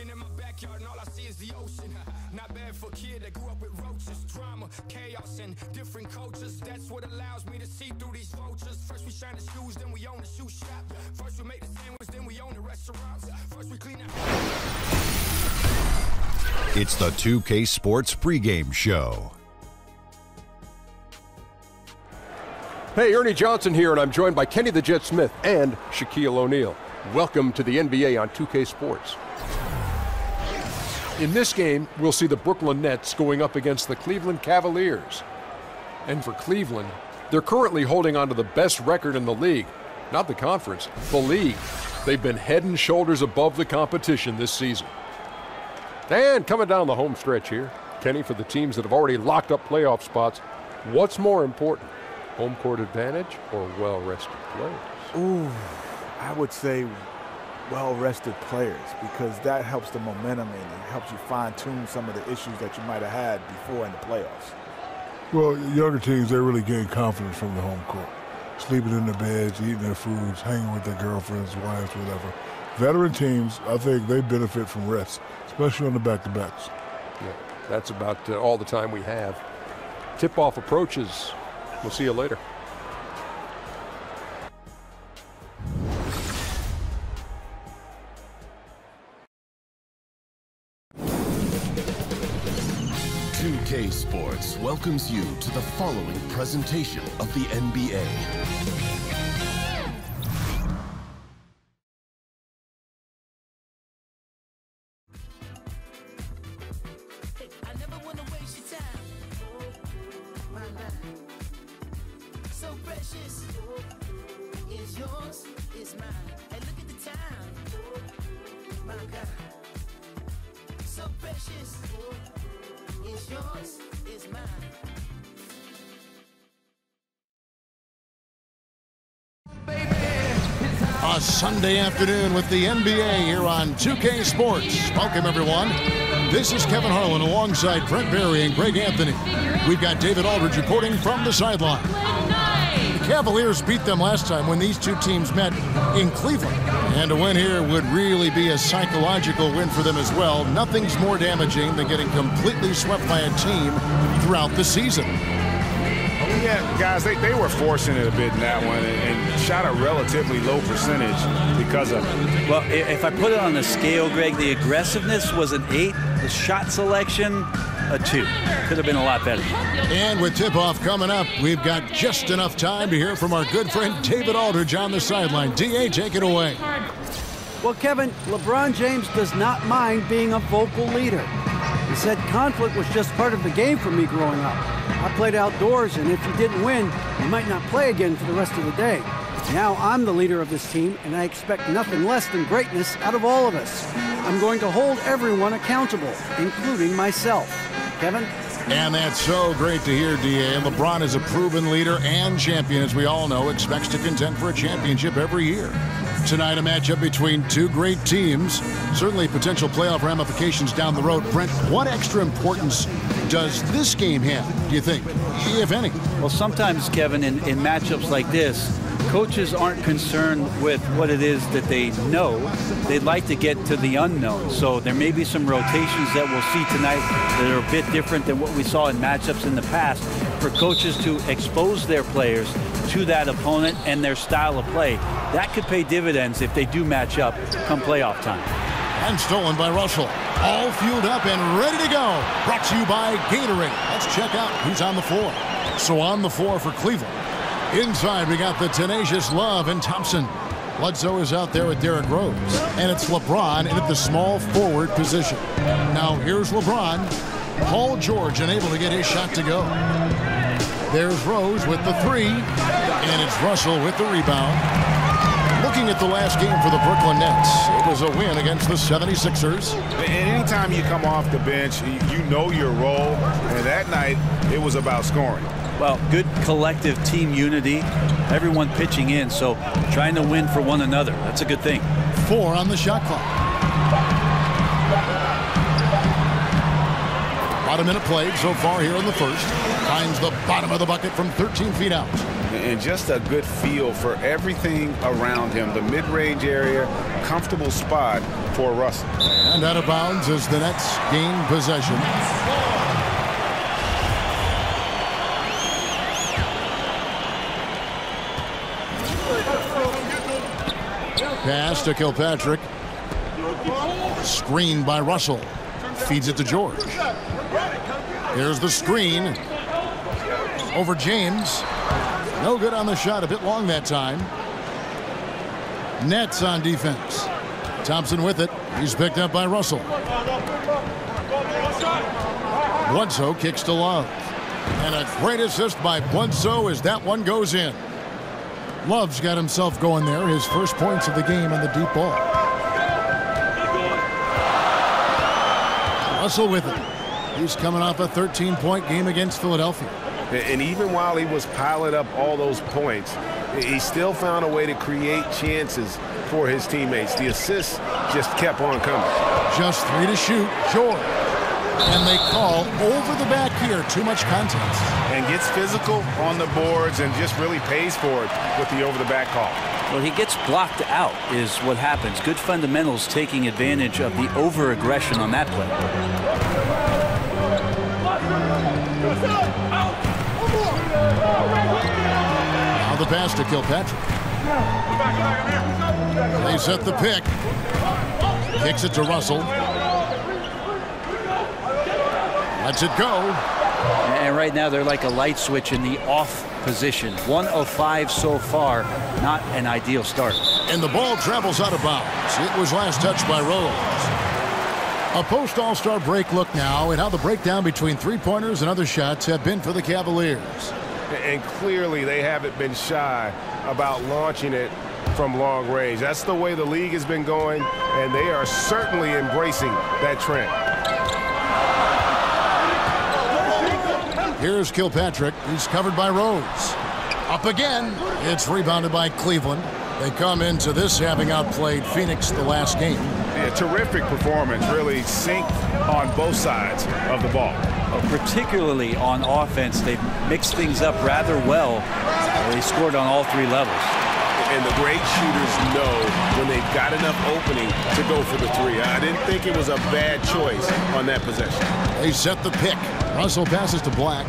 Looking in my backyard and all I see is the ocean. Not bad for a kid that grew up with roaches. Drama, chaos, and different cultures. That's what allows me to see through these vultures. First we shine the shoes, then we own the shoe shop. First we make the sandwich, then we own the restaurants. First we clean the It's the 2K Sports pregame show. Hey, Ernie Johnson here, and I'm joined by Kenny the Jet Smith and Shaquille O'Neal. Welcome to the NBA on 2K Sports. In this game, we'll see the Brooklyn Nets going up against the Cleveland Cavaliers. And for Cleveland, they're currently holding on to the best record in the league. Not the conference, the league. They've been head and shoulders above the competition this season. And coming down the home stretch here, Kenny, for the teams that have already locked up playoff spots, what's more important, home court advantage or well-rested players? Ooh, I would say well-rested players, because that helps the momentum and it helps you fine-tune some of the issues that you might have had before in the playoffs. Well, younger teams, they really gain confidence from the home court. Sleeping in their beds, eating their foods, hanging with their girlfriends, wives, whatever. Veteran teams, I think they benefit from rest, especially on the back-to-backs. Yeah, that's about all the time we have. Tip-off approaches. We'll see you later. Sports welcomes you to the following presentation of the NBA. I never want to waste your time. My life, so precious. It's yours, it's mine. Hey, look at the time. My God, so precious. It's yours, it's mine. A Sunday afternoon with the NBA here on 2K Sports. Welcome, everyone. This is Kevin Harlan alongside Brent Barry and Greg Anthony. We've got David Aldridge reporting from the sideline. The Cavaliers beat them last time when these two teams met in Cleveland. And a win here would really be a psychological win for them as well. Nothing's more damaging than getting completely swept by a team throughout the season. Yeah, guys, they were forcing it a bit in that one and shot a relatively low percentage because of it. Well, if I put it on the scale, Greg, the aggressiveness was an 8. The shot selection, a 2. Could have been a lot better. And with tip-off coming up, we've got just enough time to hear from our good friend David Aldridge on the sideline. D.A., take it away. Well, Kevin, LeBron James does not mind being a vocal leader. He said conflict was just part of the game for me growing up. I played outdoors, and if you didn't win, you might not play again for the rest of the day. Now I'm the leader of this team, and I expect nothing less than greatness out of all of us. I'm going to hold everyone accountable, including myself. Kevin? And that's so great to hear, D.A. And LeBron is a proven leader and champion, as we all know, expects to contend for a championship every year. Tonight, a matchup between two great teams. Certainly potential playoff ramifications down the road. Brent, what extra importance does this game have, do you think, if any? Well, sometimes, Kevin, in matchups like this, coaches aren't concerned with what it is that they know. They'd like to get to the unknown. So there may be some rotations that we'll see tonight that are a bit different than what we saw in matchups in the past, for coaches to expose their players to that opponent and their style of play. That could pay dividends if they do match up come playoff time. And stolen by Russell. All fueled up and ready to go. Brought to you by Gatorade. Let's check out who's on the floor. So on the floor for Cleveland. Inside, we got the tenacious Love and Thompson. Bledsoe is out there with Derrick Rose. And it's LeBron in at the small forward position. Now here's LeBron. Paul George unable to get his shot to go. There's Rose with the 3. And it's Russell with the rebound. Looking at the last game for the Brooklyn Nets, it was a win against the 76ers. And anytime you come off the bench, you know your role. And that night, it was about scoring. Well, good collective team unity. Everyone pitching in, so trying to win for one another. That's a good thing. 4 on the shot clock. About a minute played so far here in the first. Finds the bottom of the bucket from 13 feet out. and just a good feel for everything around him. The mid-range area, comfortable spot for Russell. And out of bounds as the Nets gain possession. Pass to Kilpatrick. Screen by Russell. Feeds it to George. Here's the screen. Over James. No good on the shot. A bit long that time. Nets on defense. Thompson with it. He's picked up by Russell. Bledsoe kicks to Love. And a great assist by Bledsoe as that one goes in. Love's got himself going there. His first points of the game on the deep ball. Russell with it. He's coming off a 13-point game against Philadelphia. And even while he was piling up all those points, he still found a way to create chances for his teammates. The assists just kept on coming. Just 3 to shoot. George. And they call over the back here. Too much contact. And gets physical on the boards and just really pays for it with the over-the-back call. Well, he gets blocked out is what happens. Good fundamentals taking advantage of the over-aggression on that play. Now the pass to Kilpatrick. They set the pick. Kicks it to Russell. Lets it go. And right now they're like a light switch in the off position. 1 of 5 so far. Not an ideal start. And the ball travels out of bounds. It was last touched by Rose. A post-All-Star break look now at how the breakdown between three-pointers and other shots have been for the Cavaliers. And clearly they haven't been shy about launching it from long range. That's the way the league has been going, and they are certainly embracing that trend. Here's Kilpatrick. He's covered by Rose. Up again. It's rebounded by Cleveland. They come into this having outplayed Phoenix the last game. Yeah, terrific performance. Really synced on both sides of the ball. Particularly on offense, they've mixed things up rather well. They scored on all 3 levels. And the great shooters know when they've got enough opening to go for the 3. I didn't think it was a bad choice on that possession. They set the pick. Russell passes to Black.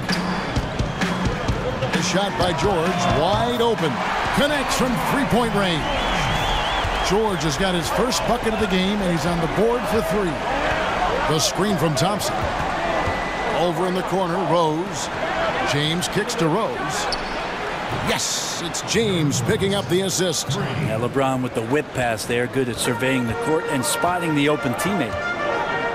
The shot by George, wide open. Connects from 3-point range. George has got his first bucket of the game, and he's on the board for 3. The screen from Thompson. Over in the corner, Rose. James kicks to Rose. Yes, it's James picking up the assist. Yeah, LeBron with the whip pass there, good at surveying the court and spotting the open teammate.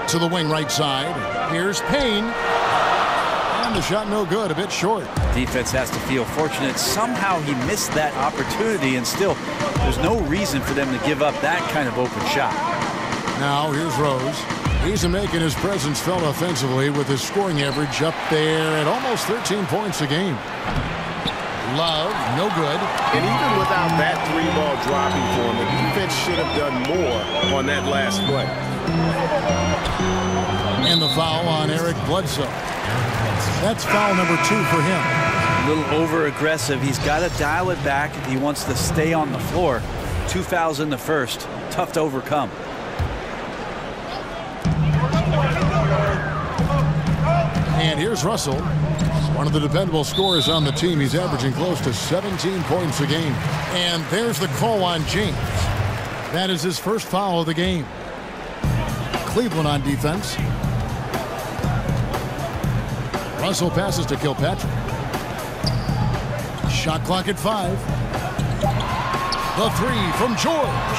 To the wing right side. Here's Payne. And the shot no good, a bit short. Defense has to feel fortunate. Somehow he missed that opportunity, and still there's no reason for them to give up that kind of open shot. Now here's Rose. He's making his presence felt offensively with his scoring average up there at almost 13 points a game. Love, no good. And even without that 3-ball dropping for him, the defense should have done more on that last play. And the foul on Eric Bledsoe. That's foul number 2 for him. A little over-aggressive. He's got to dial it back if he wants to stay on the floor. 2 fouls in the first. Tough to overcome. And here's Russell. One of the dependable scorers on the team. He's averaging close to 17 points a game. And there's the call on James. That is his first foul of the game. Cleveland on defense. Russell passes to Kilpatrick. Shot clock at 5. The 3 from George.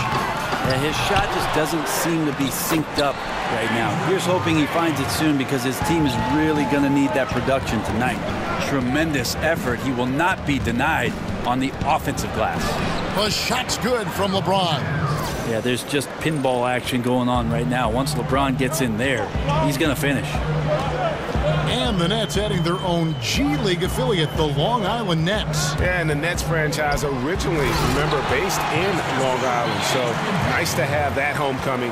Yeah, his shot just doesn't seem to be synced up right now. Here's hoping he finds it soon, because his team is really going to need that production tonight. Tremendous effort. He will not be denied on the offensive glass. The shot's good from LeBron. Yeah, there's just pinball action going on right now. Once LeBron gets in there, he's going to finish. And the Nets adding their own G League affiliate, the Long Island Nets. Yeah, and the Nets franchise originally, remember, based in Long Island. So nice to have that homecoming.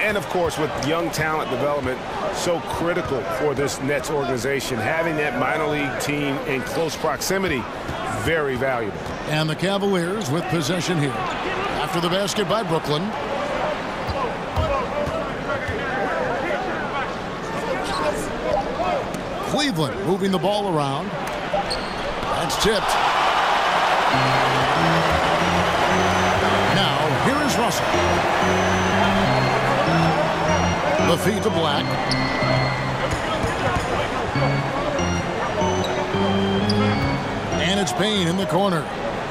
And, of course, with young talent development, so critical for this Nets organization. Having that minor league team in close proximity, very valuable. And the Cavaliers with possession here. After the basket by Brooklyn. Cleveland moving the ball around. That's tipped. Now, here is Russell. The feed to Black. And it's Payne in the corner.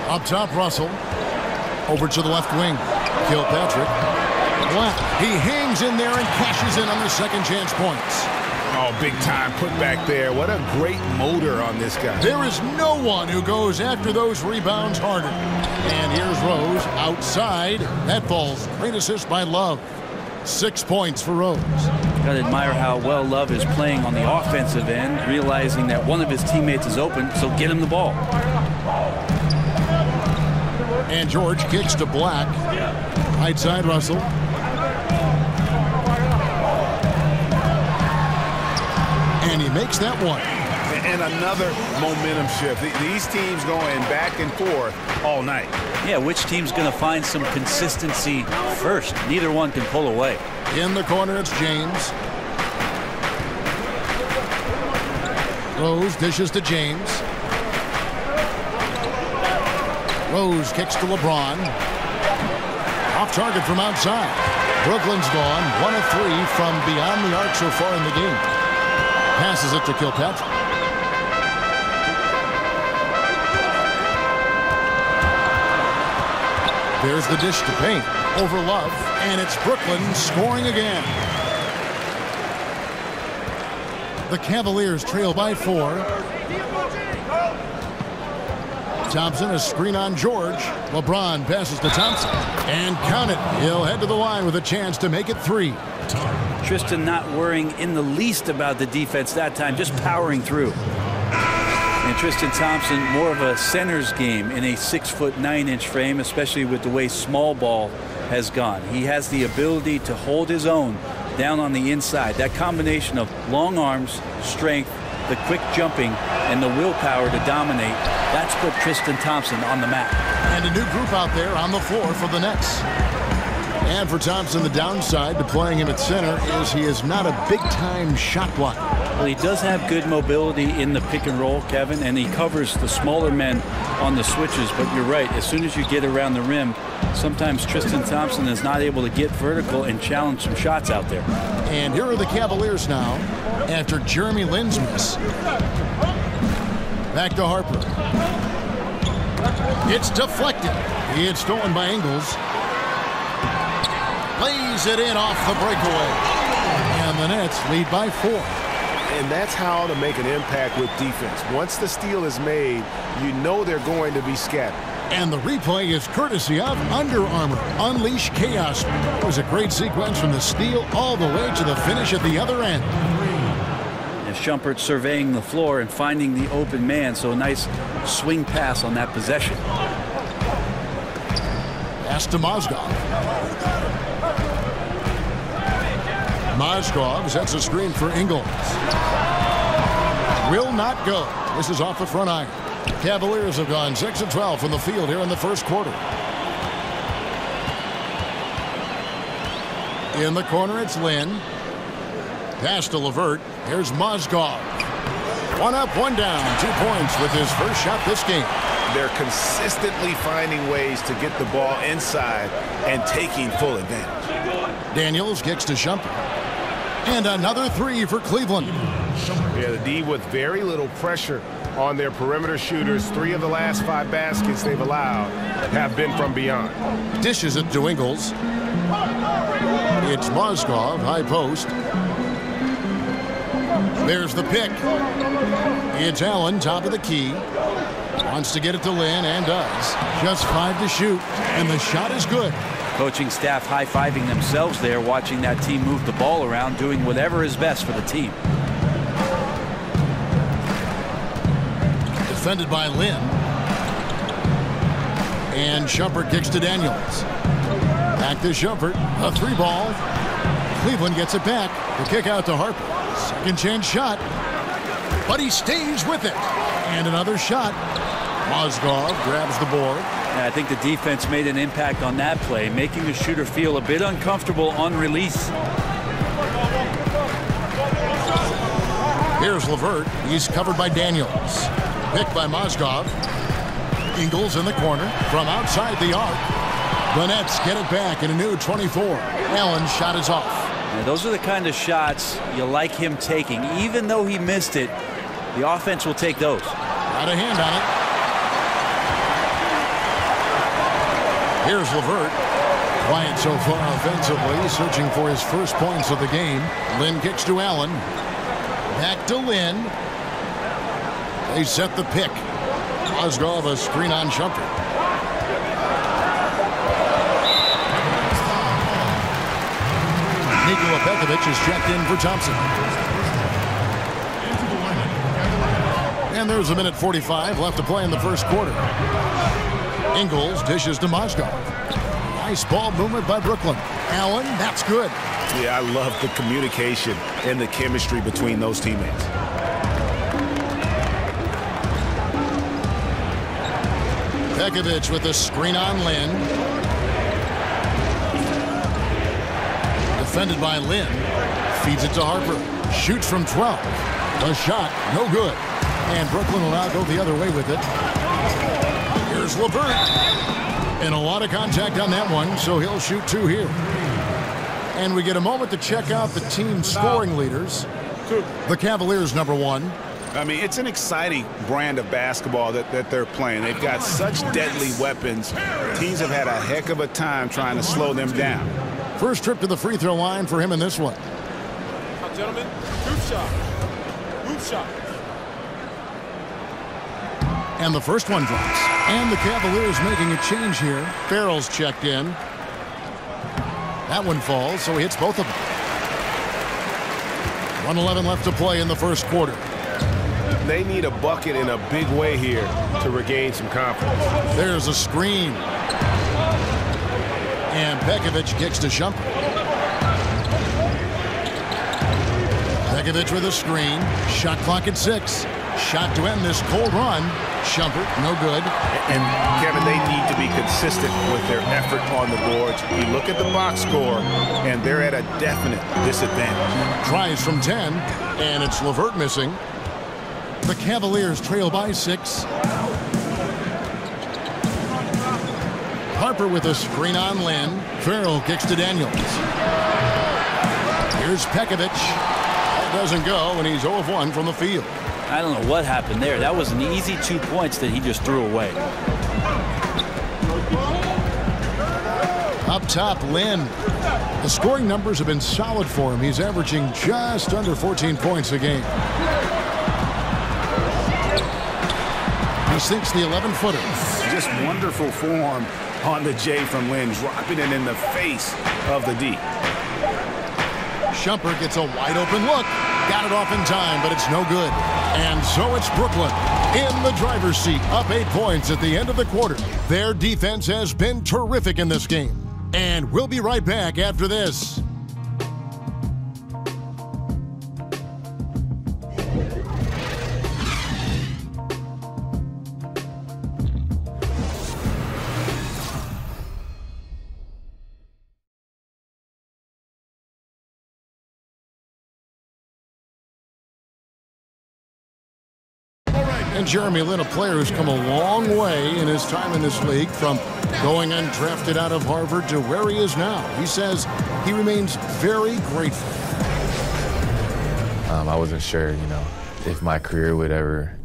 Up top, Russell. Over to the left wing. Kilpatrick. Black. He hangs in there and cashes in on the second chance points. Oh, big time put back there. What a great motor on this guy. There is no one who goes after those rebounds harder. And here's Rose outside. That falls. Great assist by Love. 6 points for Rose. Got to admire how well Love is playing on the offensive end, realizing that one of his teammates is open, so get him the ball. And George kicks to Black. Right side, Russell. And he makes that one. And another momentum shift. These teams going back and forth all night. Yeah, which team's going to find some consistency first? Neither one can pull away. In the corner, it's James. Rose dishes to James. Rose kicks to LeBron. Off target from outside. Brooklyn's gone 1 of 3 from beyond the arc so far in the game. Passes it to Kilpatrick. There's the dish to Payne. Over Love. And it's Brooklyn scoring again. The Cavaliers trail by 4. Thompson, a screen on George. LeBron passes to Thompson. And count it. He'll head to the line with a chance to make it 3. Tristan not worrying in the least about the defense that time, just powering through. And Tristan Thompson, more of a center's game in a 6'9" frame, especially with the way small ball has gone. He has the ability to hold his own down on the inside. That combination of long arms, strength, the quick jumping, and the willpower to dominate, that's put Tristan Thompson on the map. And a new group out there on the floor for the Nets. And for Thompson, the downside to playing him at center is he is not a big-time shot blocker. Well, he does have good mobility in the pick and roll, Kevin, and he covers the smaller men on the switches. But you're right, as soon as you get around the rim, sometimes Tristan Thompson is not able to get vertical and challenge some shots out there. And here are the Cavaliers now after Jeremy Lin's miss. Back to Harper. It's deflected. It's stolen by Ingles. Lays it in off the breakaway. And the Nets lead by 4. And that's how to make an impact with defense. Once the steal is made, you know they're going to be scattered. And the replay is courtesy of Under Armour. Unleash chaos. It was a great sequence from the steal all the way to the finish at the other end. And Shumpert surveying the floor and finding the open man, so a nice swing pass on that possession. Pass to Mozgov. Mozgov sets a screen for Ingles. Will not go. This is off the front iron. Cavaliers have gone 6 of 12 from the field here in the first quarter. In the corner, it's Lin. Pass to LeVert. Here's Mozgov. 1 up, 1 down. 2 points with his first shot this game. They're consistently finding ways to get the ball inside and taking full advantage. Daniels kicks to Shumpert. And another 3 for Cleveland. Yeah, the D with very little pressure on their perimeter shooters. 3 of the last 5 baskets they've allowed have been from beyond. Dishes it to Ingles. It's Mozgov, high post. There's the pick. It's Allen, top of the key. Wants to get it to Lin and does. Just 5 to shoot, and the shot is good. Coaching staff high-fiving themselves there, watching that team move the ball around, doing whatever is best for the team. Defended by Lin. And Shumpert kicks to Daniels. Back to Shumpert. A 3-ball. Cleveland gets it back. The kick out to Harper. Second chance shot. But he stays with it. And another shot. Mozgov grabs the board. And I think the defense made an impact on that play, making the shooter feel a bit uncomfortable on release. Here's LeVert. He's covered by Daniels. Picked by Mozgov. Ingles in the corner from outside the arc. The Nets get it back in a new 24. Allen's shot is off. And those are the kind of shots you like him taking. Even though he missed it, the offense will take those. Got a hand on it. Here's LeVert. Quiet so far offensively, searching for his first points of the game. Lynn kicks to Allen. Back to Lynn. They set the pick. Mozgov a screen on Shumpert. Nikola Pekovic is checked in for Thompson. And there's a minute 45 left to play in the first quarter. Ingles dishes to Mozgov. Nice ball movement by Brooklyn. Allen, that's good. Yeah, I love the communication and the chemistry between those teammates. Pekovic with a screen on Lynn. Defended by Lynn. Feeds it to Harper. Shoots from 12. The shot, no good. And Brooklyn will now go the other way with it. Here's LeVert. And a lot of contact on that one, so he'll shoot 2 here. And we get a moment to check out the team scoring leaders. The Cavaliers, number 1. I mean, it's an exciting brand of basketball that they're playing. They've got such deadly weapons. Teams have had a heck of a time trying to slow them down. First trip to the free throw line for him in this one. Gentlemen, hoop shot. Hoop shot. And the first one drops. And the Cavaliers making a change here. Farrell's checked in. That one falls, so he hits both of them. 1:11 left to play in the first quarter. They need a bucket in a big way here to regain some confidence. There's a screen. And Pekovic kicks to Shumpert. Pekovic with a screen. Shot clock at 6. Shot to end this cold run. Shumpert, no good. And, Kevin, they need to be consistent with their effort on the boards. You look at the box score, and they're at a definite disadvantage. Tries from 10, and it's LeVert missing. The Cavaliers trail by 6. Harper with a screen on Lynn. Farrell kicks to Daniels. Here's Pekovic. That doesn't go, and he's 0 of 1 from the field. I don't know what happened there. That was an easy 2 points that he just threw away. Up top, Lynn. The scoring numbers have been solid for him. He's averaging just under 14 points a game. He sinks the 11-footer. Just wonderful form on the J from Lynn, dropping it in the face of the D. Shumpert gets a wide-open look. Got it off in time, but it's no good. And so it's Brooklyn in the driver's seat, up 8 points at the end of the quarter. Their defense has been terrific in this game. And we'll be right back after this. And Jeremy Lin, a player who's come a long way in his time in this league, from going undrafted out of Harvard to where he is now. He says he remains very grateful. I wasn't sure, if my career would ever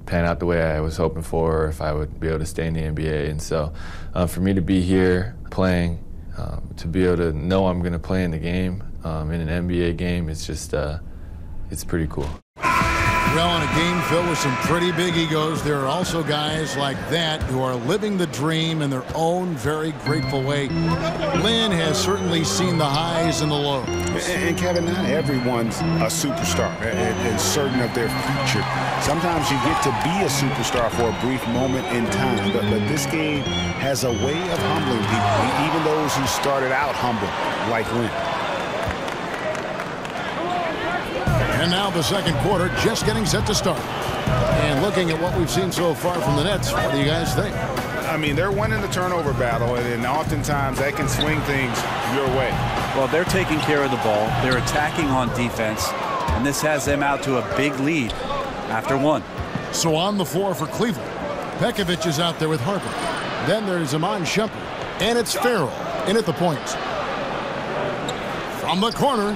pan out the way I was hoping for, or if I would be able to stay in the NBA. And so for me to be here playing, to be able to know I'm going to play in the game, in an NBA game, it's just, it's pretty cool. Well, in a game filled with some pretty big egos, there are also guys like that who are living the dream in their own very grateful way. Lynn has certainly seen the highs and the lows. And Kevin, not everyone's a superstar and certain of their future. Sometimes you get to be a superstar for a brief moment in time, but this game has a way of humbling people, even those who started out humble, like Lynn. And now the second quarter just getting set to start. And looking at what we've seen so far from the Nets, what do you guys think? I mean, they're winning the turnover battle, and oftentimes that can swing things your way. Well, they're taking care of the ball. They're attacking on defense, and this has them out to a big lead after one. So on the floor for Cleveland, Pekovic is out there with Harper. Then there's Iman Shumpert, and it's Farrell in at the point. From the corner,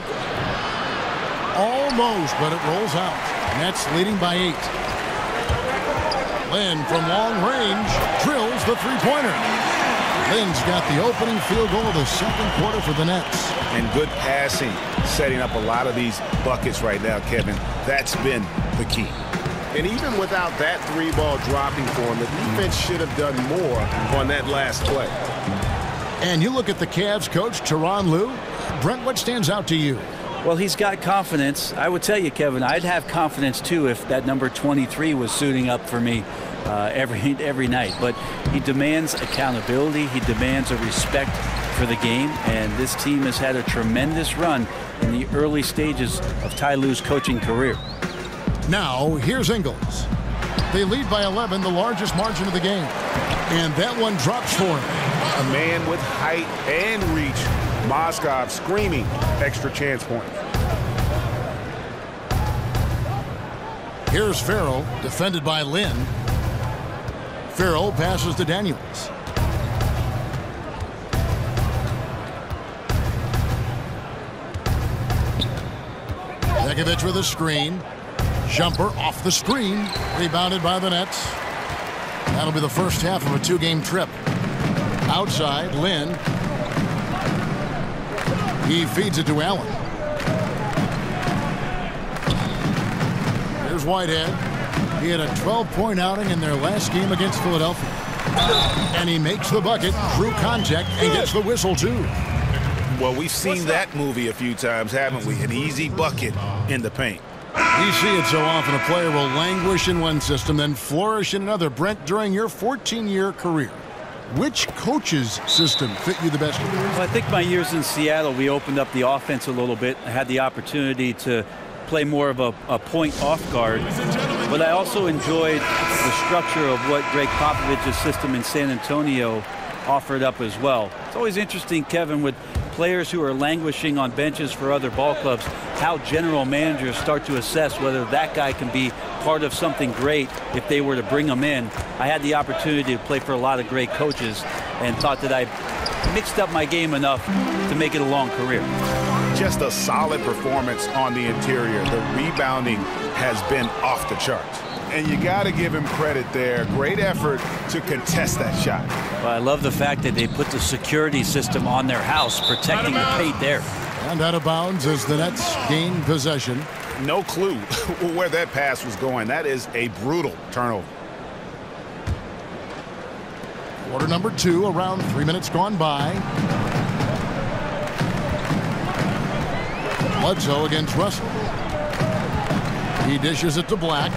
almost, but it rolls out. Nets leading by 8. Lynn from long range drills the three-pointer. Lynn's got the opening field goal of the second quarter for the Nets. And good passing, setting up a lot of these buckets right now, Kevin. That's been the key. And even without that 3-ball dropping for him, the defense should have done more on that last play. And you look at the Cavs coach, Tyronn Lue. Brent, what stands out to you? Well, he's got confidence. I would tell you, Kevin, I'd have confidence too if that number 23 was suiting up for me every night. But he demands accountability. He demands a respect for the game. And this team has had a tremendous run in the early stages of Ty Lue's coaching career. Now, here's Ingles. They lead by 11, the largest margin of the game. And that one drops for him. A man with height and reach. Moskov screaming extra chance point. Here's Farrell, defended by Lynn. Farrell passes to Daniels. Pekovic with a screen. Jumper off the screen. Rebounded by the Nets. That'll be the first half of a 2-game trip. Outside, Lynn. He feeds it to Allen. Here's Whitehead. He had a 12-point outing in their last game against Philadelphia. And he makes the bucket through contact and gets the whistle, too. Well, we've seen that movie a few times, haven't we? An easy bucket in the paint. We see it so often. A player will languish in one system, then flourish in another. Brent, during your 14-year career, which coach's system fit you the best? Well, I think my years in Seattle, we opened up the offense a little bit. I had the opportunity to play more of a point off guard. But I also enjoyed the structure of what Greg Popovich's system in San Antonio offered up as well. It's always interesting, Kevin, with players who are languishing on benches for other ball clubs, how general managers start to assess whether that guy can be part of something great if they were to bring him in. I had the opportunity to play for a lot of great coaches and thought that I mixed up my game enough to make it a long career. Just a solid performance on the interior. The rebounding has been off the charts. And you got to give him credit there. Great effort to contest that shot. Well, I love the fact that they put the security system on their house, protecting the paint there. And out of bounds as the Nets gain possession. No clue where that pass was going. That is a brutal turnover. Quarter number 2, around 3 minutes gone by. Bledsoe against Russell. He dishes it to Black.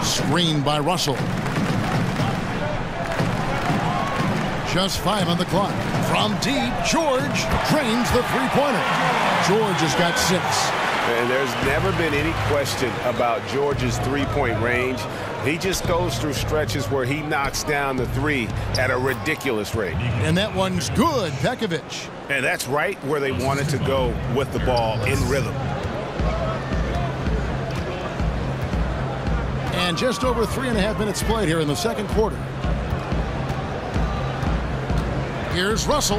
Screened by Russell. Just 5 on the clock. From deep, George drains the three-pointer. George has got 6. And there's never been any question about George's three-point range. He just goes through stretches where he knocks down the 3 at a ridiculous rate. And that one's good, Pekovic. And that's right where they wanted to go with the ball, in rhythm. And just over 3.5 minutes played here in the second quarter. Here's Russell.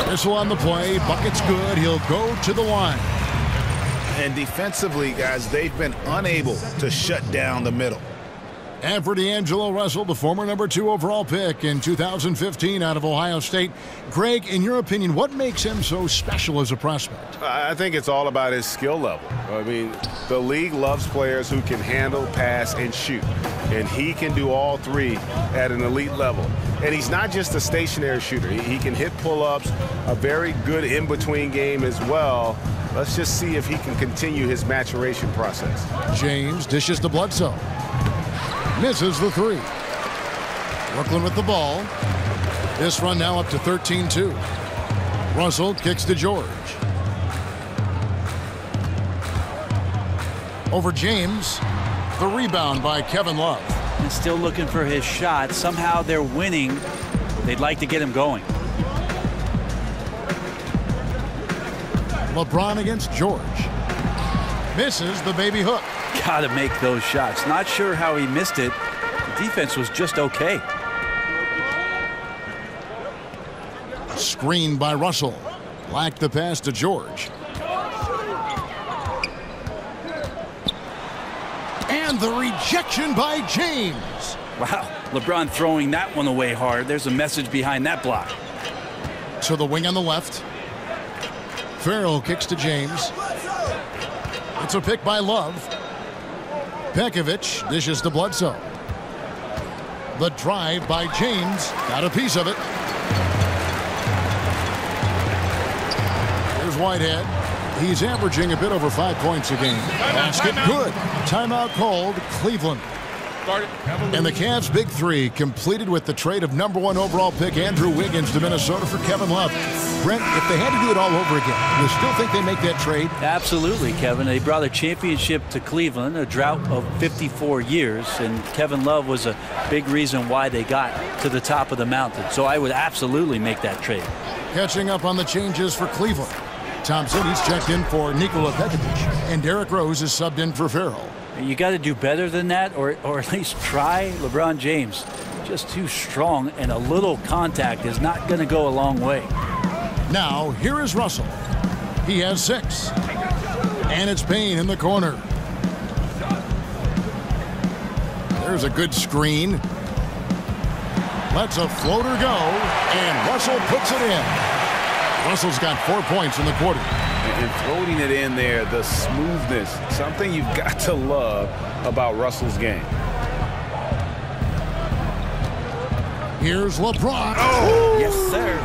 Russell on the play. Bucket's good. He'll go to the line. And defensively, guys, they've been unable to shut down the middle. And for D'Angelo Russell, the former number 2 overall pick in 2015 out of Ohio State. Greg, in your opinion, what makes him so special as a prospect? I think it's all about his skill level. I mean, the league loves players who can handle, pass, and shoot. And he can do all 3 at an elite level. And he's not just a stationary shooter. He can hit pull-ups, a very good in-between game as well. Let's just see if he can continue his maturation process. James dishes to Bledsoe. Misses the 3. Brooklyn with the ball. This run now up to 13-2. Russell kicks to George. Over James. The rebound by Kevin Love. And still looking for his shot. Somehow they're winning. They'd like to get him going. LeBron against George. Misses the baby hook. Gotta make those shots. Not sure how he missed it. The defense was just okay. Screen by Russell. Lacked the pass to George. And the rejection by James. Wow, LeBron throwing that one away hard. There's a message behind that block. To the wing on the left. Farrell kicks to James. It's a pick by Love. Pekovic dishes to Bledsoe. The drive by James. Got a piece of it. Here's Whitehead. He's averaging a bit over 5 points a game. Basket good. Timeout called Cleveland. And the Cavs' big three completed with the trade of #1 overall pick Andrew Wiggins to Minnesota for Kevin Love. Brent, if they had to do it all over again, you still think they make that trade? Absolutely, Kevin. They brought a championship to Cleveland, a drought of 54 years, and Kevin Love was a big reason why they got to the top of the mountain. So I would absolutely make that trade. Catching up on the changes for Cleveland. Thompson, he's checked in for Nikola Pekovic, and Derrick Rose is subbed in for Farrell. You got to do better than that, or at least try. LeBron James, just too strong, and a little contact is not going to go a long way. Now, here is Russell. He has 6. And it's Payne in the corner. There's a good screen. Lets a floater go, and Russell puts it in. Russell's got 4 points in the quarter. And floating it in there, the smoothness, something you've got to love about Russell's game. Here's LeBron. Oh! Yes, sir.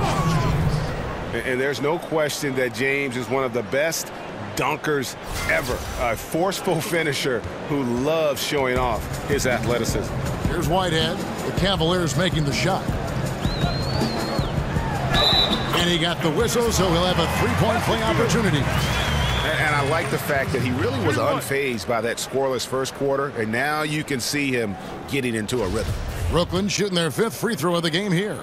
And there's no question that James is one of the best dunkers ever. A forceful finisher who loves showing off his athleticism. Here's Whitehead. The Cavaliers making the shot. And he got the whistle, so he'll have a 3-point play opportunity. And I like the fact that he really was unfazed by that scoreless first quarter, and now you can see him getting into a rhythm. Brooklyn shooting their 5th free throw of the game here.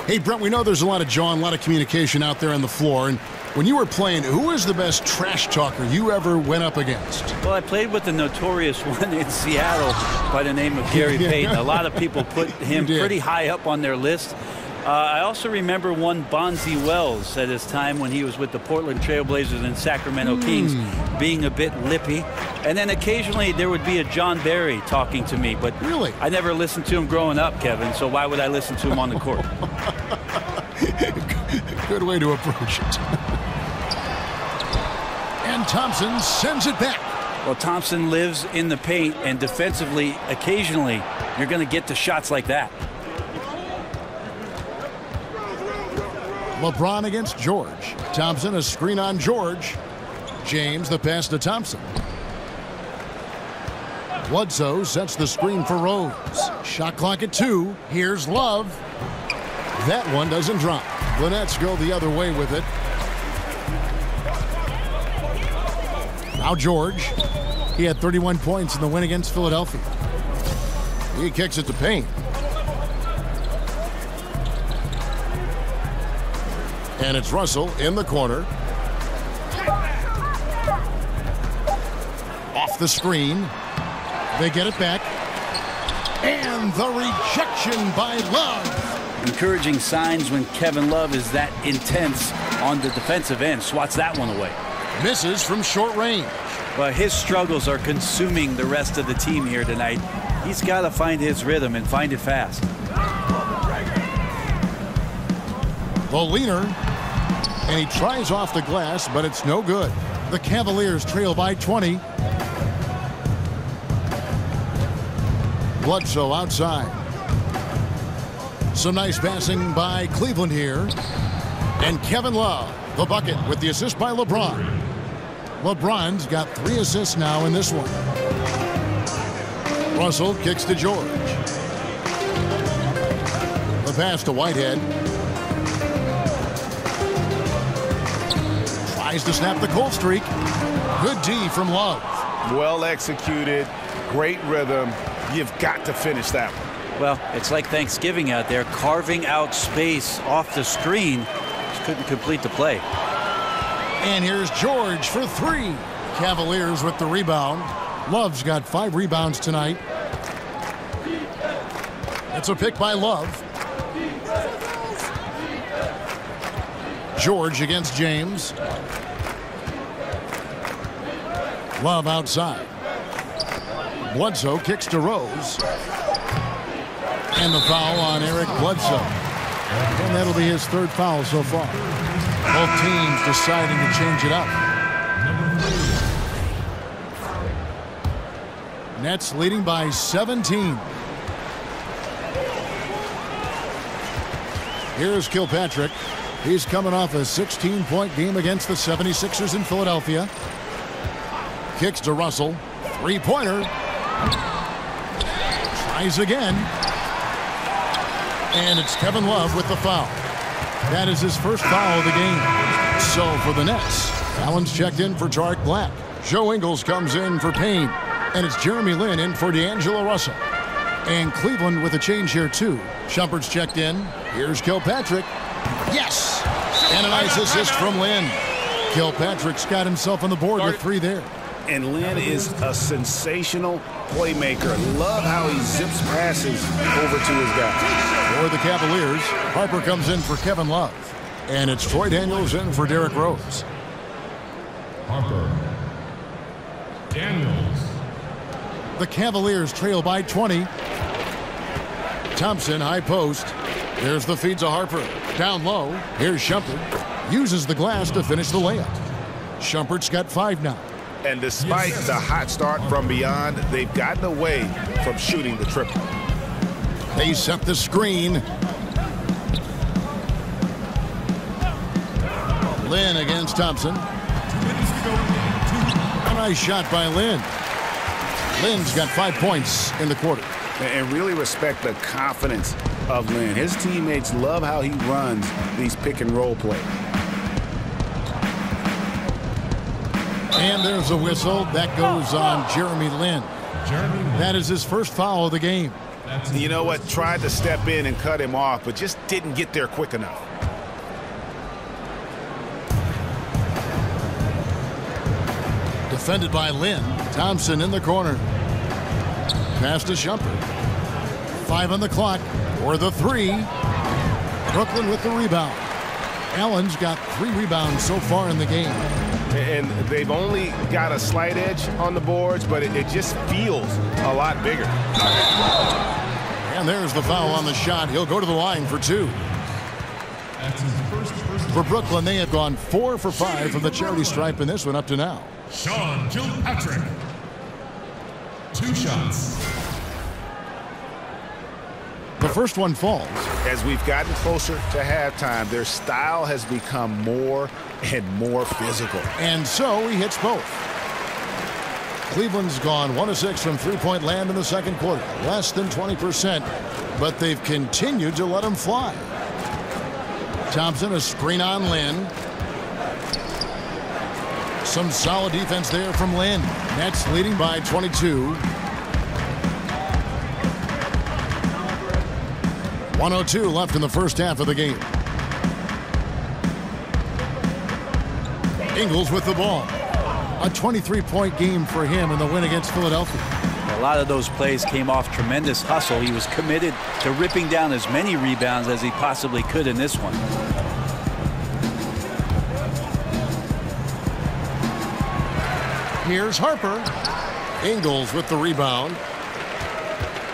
Hey, Brent, we know there's a lot of jaw and a lot of communication out there on the floor. And when you were playing, who was the best trash talker you ever went up against? Well, I played with the notorious one in Seattle by the name of Gary Payton. A lot of people put him pretty high up on their list. I also remember one Bonzi Wells at his time when he was with the Portland Trailblazers and Sacramento Kings, being a bit lippy. And then occasionally there would be a John Barry talking to me, but really, I never listened to him growing up, Kevin, so why would I listen to him on the court? Good way to approach it. And Thompson sends it back. Well, Thompson lives in the paint, and defensively, occasionally, you're going to get to shots like that. LeBron against George. Thompson, a screen on George. James, the pass to Thompson. Bledsoe sets the screen for Rose. Shot clock at 2. Here's Love. That one doesn't drop. The Nets go the other way with it. Now George. He had 31 points in the win against Philadelphia. He kicks it to Payne. And it's Russell in the corner. Off the screen. They get it back. And the rejection by Love. Encouraging signs when Kevin Love is that intense on the defensive end. Swats that one away. Misses from short range. But his struggles are consuming the rest of the team here tonight. He's got to find his rhythm and find it fast. The leaner. And he tries off the glass, but it's no good. The Cavaliers trail by 20. Bledsoe outside. Some nice passing by Cleveland here. And Kevin Love, the bucket with the assist by LeBron. LeBron's got 3 assists now in this one. Russell kicks to George. The pass to Whitehead. Tries to snap the cold streak. Good D from Love. Well executed, great rhythm. You've got to finish that one. Well, it's like Thanksgiving out there, carving out space off the screen. Just couldn't complete the play. And here's George for 3. Cavaliers with the rebound. Love's got 5 rebounds tonight. It's a pick by Love. George against James. Love outside. Bledsoe kicks to Rose. And the foul on Eric Bledsoe. And that'll be his 3rd foul so far. Both teams deciding to change it up. Nets leading by 17. Here's Kilpatrick. He's coming off a 16-point game against the 76ers in Philadelphia. Kicks to Russell. 3-pointer. Tries again. And it's Kevin Love with the foul. That is his 1st foul of the game. So for the Nets, Allen's checked in for Tarek Black. Joe Ingles comes in for Payne. And it's Jeremy Lin in for D'Angelo Russell. And Cleveland with a change here too. Shumpert's checked in. Here's Kilpatrick. Yes! And a nice assist from Lin. Kilpatrick's got himself on the board with 3 there. And Lin is a sensational playmaker. Love how he zips passes over to his guy. For the Cavaliers, Harper comes in for Kevin Love. And it's Troy Daniels in for Derrick Rose. Harper. Daniels. The Cavaliers trail by 20. Thompson, high post. There's the feed to Harper. Down low. Here's Shumpert. Uses the glass to finish the layup. Shumpert's got 5 now. And despite the hot start from beyond, they've gotten away from shooting the triple. They set the screen. Lin against Thompson. A nice shot by Lin. Lin's got 5 points in the quarter. And really respect the confidence of Lin. His teammates love how he runs these pick and roll plays. And there's a whistle. That goes on Jeremy Lin. That is his 1st foul of the game. You know what? Tried to step in and cut him off, but just didn't get there quick enough. Defended by Lin. Thompson in the corner. Pass to Shumpert. 5 on the clock for the 3. Brooklyn with the rebound. Allen's got 3 rebounds so far in the game. And they've only got a slight edge on the boards, but it just feels a lot bigger. And there's the foul on the shot. He'll go to the line for 2. That's his first. For Brooklyn, they have gone 4 for 5 from the charity stripe in this one up to now. Sean Kilpatrick. 2 shots. The first one falls. As we've gotten closer to halftime, their style has become more and more physical. And so he hits both. Cleveland's gone 1 of 6 from 3-point land in the second quarter. Less than 20%, but they've continued to let him fly. Thompson, a screen on Lin. Some solid defense there from Lin. Nets leading by 22. 1:02 left in the first half of the game. Ingles with the ball. A 23-point game for him in the win against Philadelphia. A lot of those plays came off tremendous hustle. He was committed to ripping down as many rebounds as he possibly could in this one. Here's Harper. Ingles with the rebound.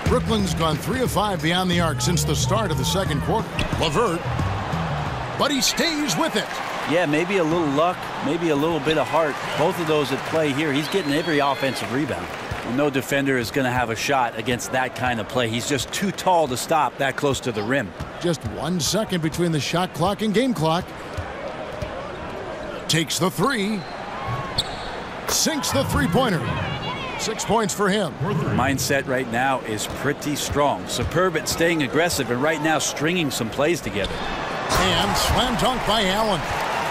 Brooklyn's gone 3 of 5 beyond the arc since the start of the second quarter. LeVert, but he stays with it. Yeah, maybe a little luck, maybe a little bit of heart. Both of those at play here. He's getting every offensive rebound. Well, no defender is going to have a shot against that kind of play. He's just too tall to stop that close to the rim. Just 1 second between the shot clock and game clock. Takes the 3. Sinks the 3-pointer. 6 points for him. Mindset right now is pretty strong. Superb at staying aggressive and right now stringing some plays together. And slam dunk by Allen.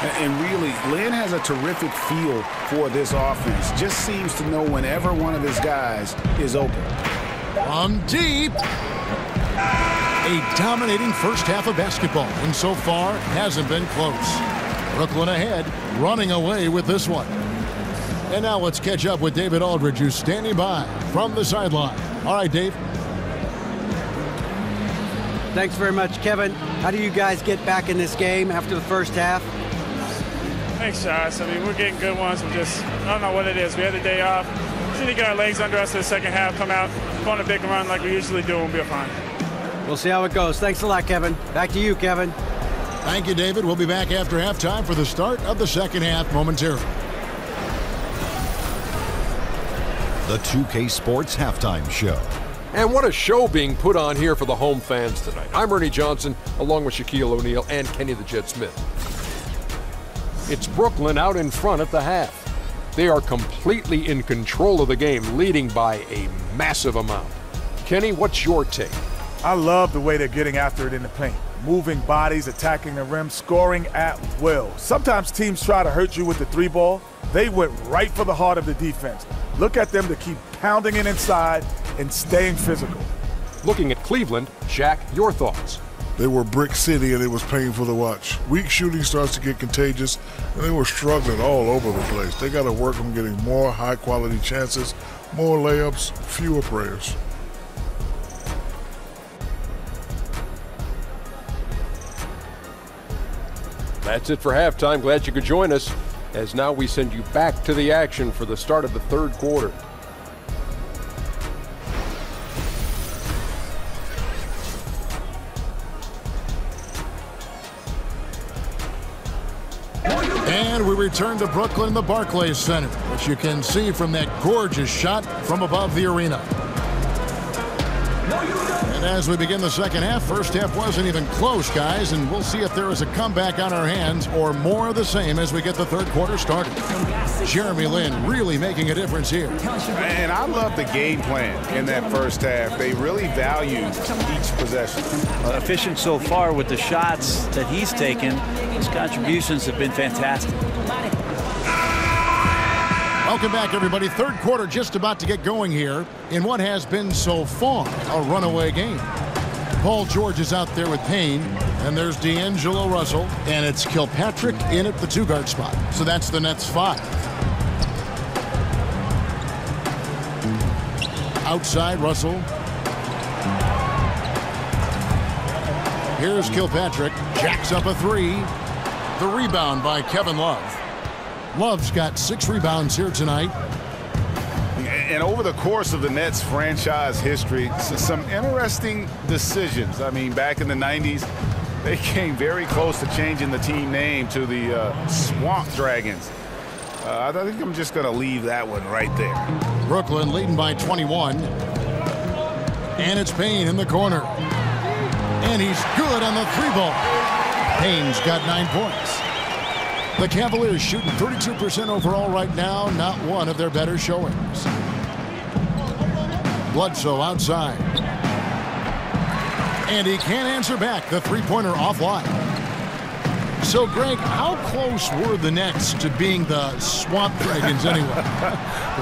And really, Lynn has a terrific feel for this offense. Just seems to know whenever one of his guys is open. From deep. A dominating first half of basketball, and so far hasn't been close. Brooklyn ahead, running away with this one. And now let's catch up with David Aldridge, who's standing by from the sideline. All right, Dave. Thanks very much, Kevin. How do you guys get back in this game after the first half? Thanks, Josh. I mean, we're getting good ones. I don't know what it is. We had the day off. We need to get our legs under us in the second half, come out, go on a big run like we usually do, and we'll be fine. We'll see how it goes. Thanks a lot, Kevin. Back to you, Kevin. Thank you, David. We'll be back after halftime for the start of the second half momentarily. The 2K Sports Halftime Show. And what a show being put on here for the home fans tonight. I'm Ernie Johnson, along with Shaquille O'Neal and Kenny the Jet Smith. It's Brooklyn out in front at the half. They are completely in control of the game, leading by a massive amount. Kenny, what's your take? I love the way they're getting after it in the paint. Moving bodies, attacking the rim, scoring at will. Sometimes teams try to hurt you with the three ball. They went right for the heart of the defense. Look at them to keep pounding it inside and staying physical. Looking at Cleveland, Shaq, your thoughts? They were brick city, and it was painful to watch. Weak shooting starts to get contagious, and they were struggling all over the place. They got to work on getting more high-quality chances, more layups, fewer prayers. That's it for halftime. Glad you could join us, as now we send you back to the action for the start of the third quarter. And we return to Brooklyn in the Barclays Center, which you can see from that gorgeous shot from above the arena. And as we begin the second half, first half wasn't even close, guys, and we'll see if there is a comeback on our hands or more of the same as we get the third quarter started. Jeremy Lin really making a difference here. And I love the game plan in that first half. They really value each possession. Efficient so far with the shots that he's taken. His contributions have been fantastic. Welcome back, everybody. Third quarter just about to get going here in what has been so far a runaway game. Paul George is out there with Payne, and there's D'Angelo Russell, and it's Kilpatrick in at the two-guard spot. So that's the Nets 5. Outside, Russell. Here's Kilpatrick. Jacks up a three. The rebound by Kevin Love. Love's got 6 rebounds here tonight. And over the course of the Nets franchise history, some interesting decisions. I mean, back in the 90s, they came very close to changing the team name to the Swamp Dragons. I think I'm just going to leave that one right there. Brooklyn leading by 21. And it's Payne in the corner. And he's good on the three ball. Payne's got 9 points. The Cavaliers shooting 32% overall right now, not one of their better showings. Bledsoe outside. And he can't answer back. The three-pointer offline. So, Greg, how close were the Nets to being the Swamp Dragons anyway?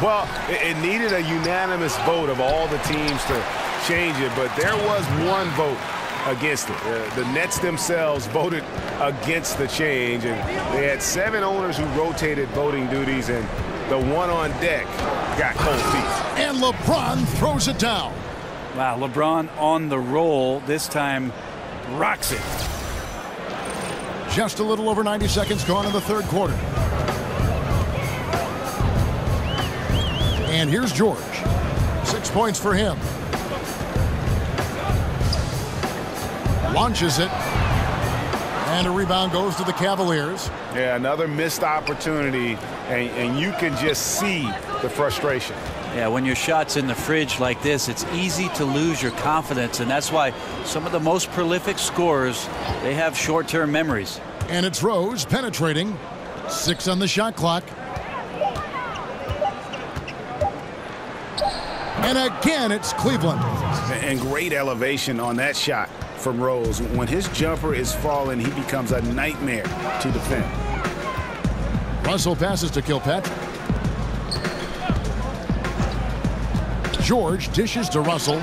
Well, it needed a unanimous vote of all the teams to change it, but there was one vote against it. The Nets themselves voted against the change, and they had 7 owners who rotated voting duties, and the one on deck got cold feet. And LeBron throws it down. Wow, LeBron on the roll, this time rocks it. Just a little over 90 seconds gone in the third quarter. And here's George. 6 points for him. Launches it. And a rebound goes to the Cavaliers. Yeah, another missed opportunity, and you can just see the frustration. Yeah, when your shot's in the fridge like this, it's easy to lose your confidence, and that's why some of the most prolific scorers, they have short-term memories. And it's Rose penetrating. 6 on the shot clock. And again, it's Cleveland. And great elevation on that shot from Rose. When his jumper is falling, he becomes a nightmare to defend. Russell passes to Kilpatrick. George dishes to Russell.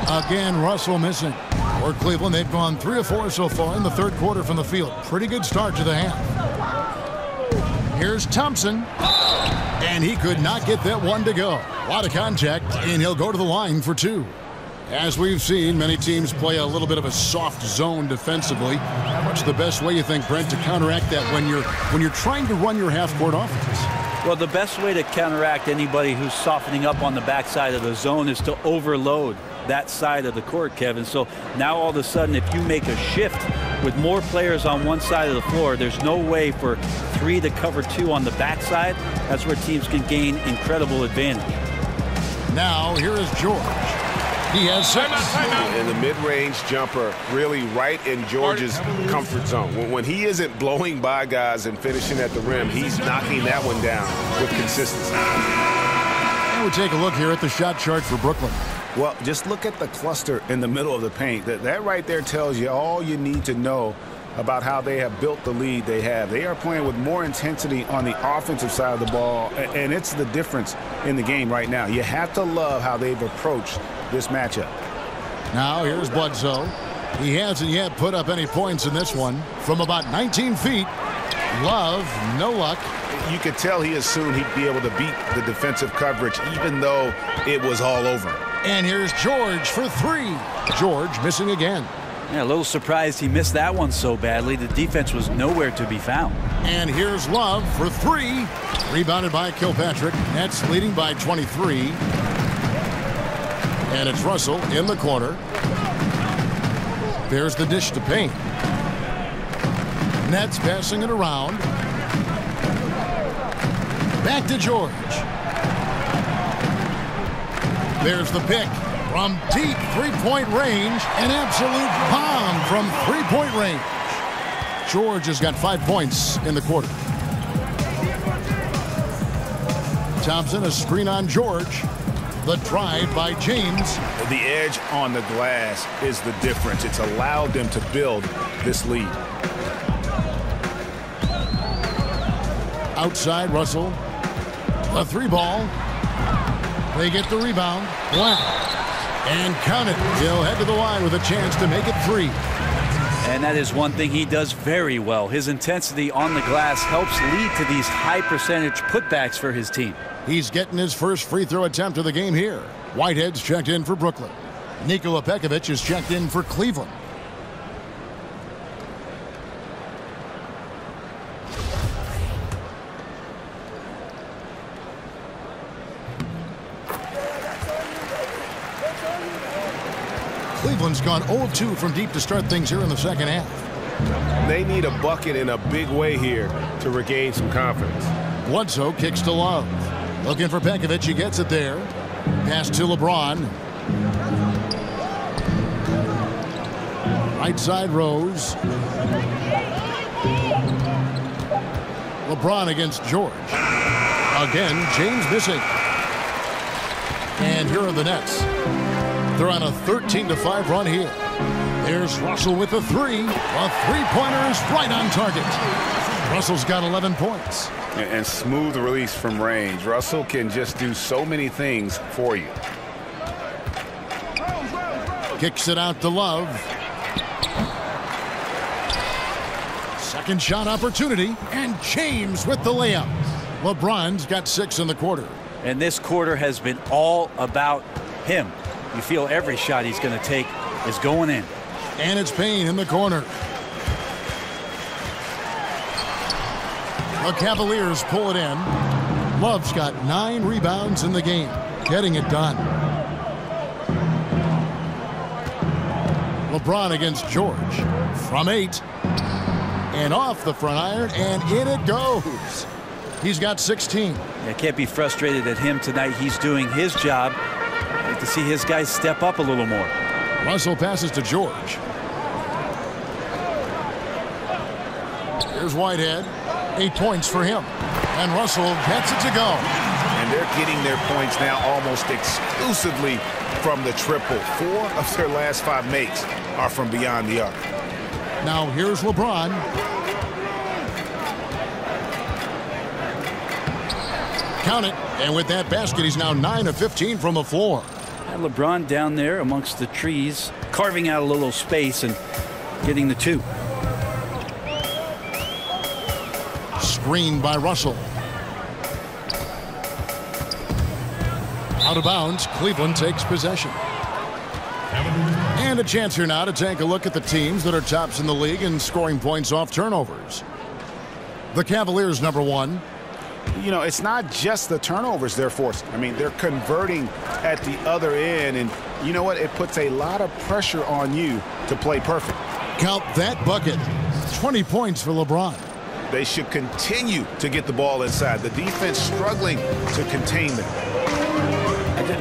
Again, Russell missing. For Cleveland, they've gone 3 of 4 so far in the third quarter from the field. Pretty good start to the half. Here's Thompson. And he could not get that one to go. A lot of contact, and he'll go to the line for 2. As we've seen, many teams play a little bit of a soft zone defensively. What's the best way, you think, Brent, to counteract that when you're trying to run your half-court offense? Well, the best way to counteract anybody who's softening up on the backside of the zone is to overload that side of the court, Kevin. So now all of a sudden, if you make a shift with more players on one side of the floor, there's no way for 3 to cover 2 on the backside. That's where teams can gain incredible advantage. Now here is George. He has 6. And the mid-range jumper really right in George's comfort zone. When he isn't blowing by guys and finishing at the rim, he's knocking that one down with consistency. And we take a look here at the shot chart for Brooklyn. Well, just look at the cluster in the middle of the paint. That right there tells you all you need to know about how they have built the lead they have. They are playing with more intensity on the offensive side of the ball, and it's the difference in the game right now. You have to love how they've approached this matchup. Now here's Bledsoe. He hasn't yet put up any points in this one. From about 19 feet, Love, no luck. You could tell he assumed he'd be able to beat the defensive coverage, even though it was all over. And here's George for 3. George missing again. Yeah, a little surprised he missed that one so badly. The defense was nowhere to be found. And here's Love for 3. Rebounded by Kilpatrick. Nets leading by 23. And it's Russell in the corner. There's the dish to Payne. Nets passing it around. Back to George. There's the pick from deep three-point range. An absolute bomb from three-point range. George has got 5 points in the quarter. Thompson, a screen on George. The drive by James. The edge on the glass is the difference. It's allowed them to build this lead. Outside, Russell. The 3 ball. They get the rebound. Wow. And count it. He'll head to the line with a chance to make it 3. And that is one thing he does very well. His intensity on the glass helps lead to these high percentage putbacks for his team. He's getting his first free throw attempt of the game here. Whitehead's checked in for Brooklyn. Nikola Pekovic is checked in for Cleveland. Cleveland's gone 0-2 from deep to start things here in the second half. They need a bucket in a big way here to regain some confidence. Bledsoe kicks to Love. Looking for Pekovic. He gets it there. Pass to LeBron. Right side, Rose. LeBron against George. Again, James missing. And here are the Nets. They're on a 13-5 run here. There's Russell with a 3. A three-pointer is right on target. Russell's got 11 points. And smooth release from range. Russell can just do so many things for you. Kicks it out to Love. Second shot opportunity. And James with the layup. LeBron's got 6 in the quarter. And this quarter has been all about him. You feel every shot he's going to take is going in. And it's Payne in the corner. The Cavaliers pull it in. Love's got 9 rebounds in the game. Getting it done. LeBron against George. From 8. And off the front iron. And in it goes. He's got 16. Yeah, can't be frustrated at him tonight. He's doing his job. I'd like to see his guys step up a little more. Russell passes to George. Here's Whitehead. 8 points for him. And Russell gets it to go. And they're getting their points now almost exclusively from the triple. 4 of their last 5 makes are from beyond the arc. Now here's LeBron. Count it. And with that basket, he's now 9 of 15 from the floor. And LeBron down there amongst the trees, carving out a little space and getting the 2. Screened by Russell. Out of bounds, Cleveland takes possession. And a chance here now to take a look at the teams that are tops in the league in scoring points off turnovers. The Cavaliers, number 1. You know, it's not just the turnovers they're forcing. I mean, they're converting at the other end, and you know what? It puts a lot of pressure on you to play perfect. Count that bucket. 20 points for LeBron. They should continue to get the ball inside. The defense struggling to contain them.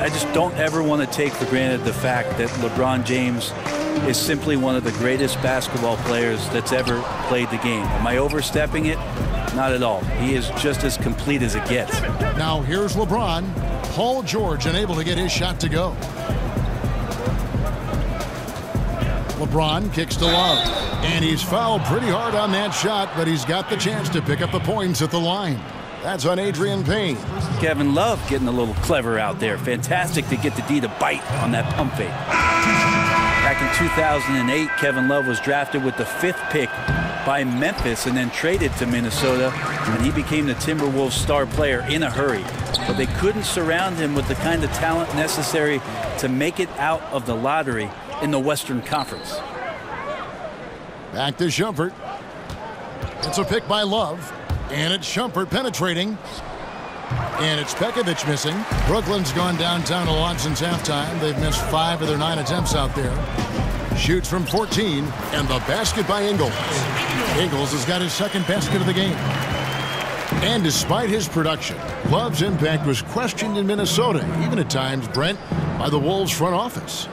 I just don't ever want to take for granted the fact that LeBron James is simply one of the greatest basketball players that's ever played the game. Am I overstepping it? Not at all. He is just as complete as it gets. Now here's LeBron. Paul George unable to get his shot to go. LeBron kicks to Love. And he's fouled pretty hard on that shot, but he's got the chance to pick up the points at the line. That's on Adrian Payne. Kevin Love getting a little clever out there. Fantastic to get the D to bite on that pump fake. Back in 2008, Kevin Love was drafted with the 5th pick by Memphis and then traded to Minnesota, and he became the Timberwolves star player in a hurry. But they couldn't surround him with the kind of talent necessary to make it out of the lottery in the Western Conference. Back to Shumpert. It's a pick by Love. And it's Shumpert penetrating. And it's Pekovic missing. Brooklyn's gone downtown a lot since halftime. They've missed 5 of their 9 attempts out there. Shoots from 14. And the basket by Ingles. Ingles has got his 2nd basket of the game. And despite his production, Love's impact was questioned in Minnesota, even at times, Brent, by the Wolves front office.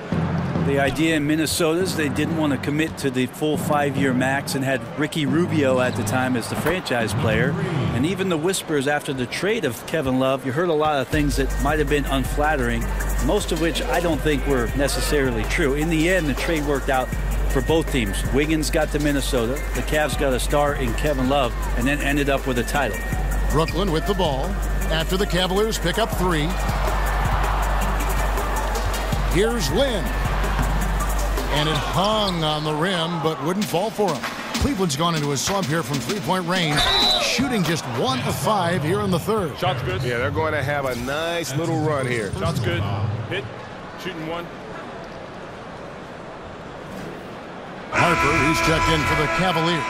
The idea in Minnesota is they didn't want to commit to the full 5-year max and had Ricky Rubio at the time as the franchise player. And even the whispers after the trade of Kevin Love, you heard a lot of things that might have been unflattering, most of which I don't think were necessarily true. In the end, the trade worked out for both teams. Wiggins got to Minnesota, the Cavs got a star in Kevin Love, and then ended up with a title. Brooklyn with the ball after the Cavaliers pick up 3. Here's Lynn. And it hung on the rim, but wouldn't fall for him. Cleveland's gone into a slump here from 3-point range, shooting just 1 of 5 here in the 3rd. Shot's good. Yeah, they're going to have a nice little run here. Shot's good. Hit. Shooting 1. Harper, he's checked in for the Cavaliers.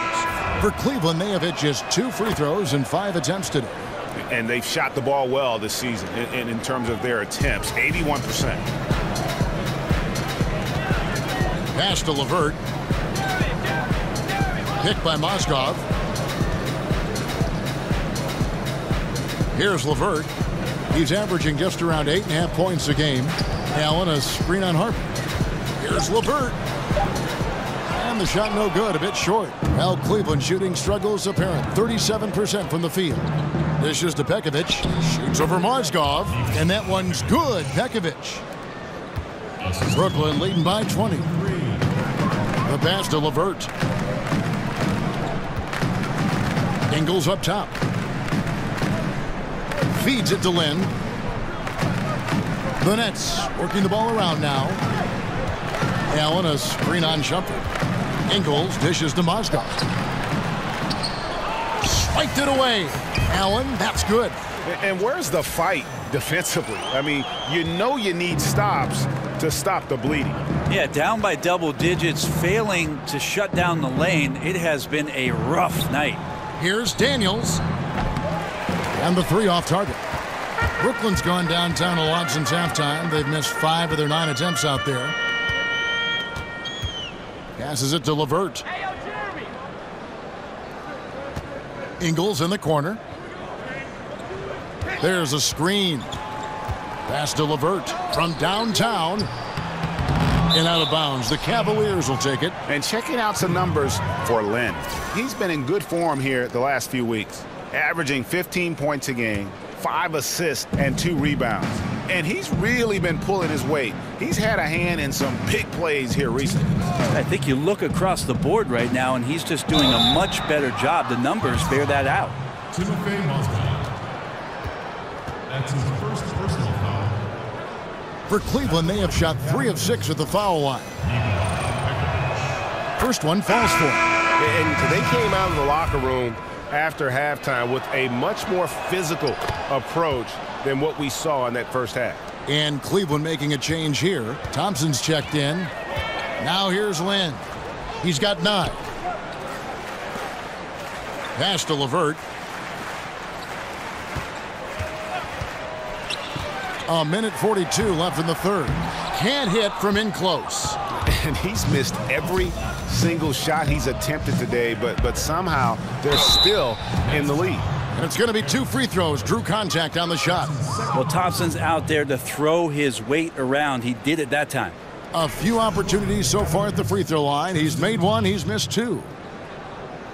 For Cleveland, they have hit just 2 free throws and 5 attempts today. And they've shot the ball well this season in terms of their attempts, 81%. Pass to LeVert. Picked by Mozgov. Here's LeVert. He's averaging just around 8.5 points a game. Allen, a screen on Harper. Here's LeVert. And the shot no good, a bit short. Well, Cleveland shooting struggles apparent. 37% from the field. This is to Pekovic. Shoots over Mozgov. And that one's good. Pekovic. Brooklyn leading by 20. The pass to LeVert. Ingles up top. Feeds it to Lynn. The Nets working the ball around now. Allen, a screen on Shumpert. Ingles dishes to Mozgov. Spiked it away. Allen, that's good. And where's the fight defensively? I mean, you know you need stops to stop the bleeding. Yeah, down by double digits, failing to shut down the lane. It has been a rough night. Here's Daniels. And the 3 off target. Brooklyn's gone downtown a lot since halftime. They've missed 5 of their 9 attempts out there. Passes it to LeVert. Ingles in the corner. There's a screen. Pass to LeVert from downtown. And out of bounds. The Cavaliers will take it. And checking out some numbers for Lynn. He's been in good form here the last few weeks. Averaging 15 points a game, 5 assists, and 2 rebounds. And he's really been pulling his weight. He's had a hand in some big plays here recently. I think you look across the board right now, and he's just doing a much better job. The numbers bear that out. That's his first personal foul. For Cleveland, they have shot 3 of 6 at the foul line. First one falls for him. And they came out of the locker room after halftime with a much more physical approach than what we saw in that first half. And Cleveland making a change here. Thompson's checked in. Now here's Lynn. He's got 9. Pass to LeVert. A minute 42 left in the third. Can't hit from in close. And he's missed every single shot he's attempted today, but somehow they're still in the lead. And it's going to be 2 free throws. Drew contact on the shot. Well, Thompson's out there to throw his weight around. He did it that time. A few opportunities so far at the free throw line. He's made 1, he's missed 2.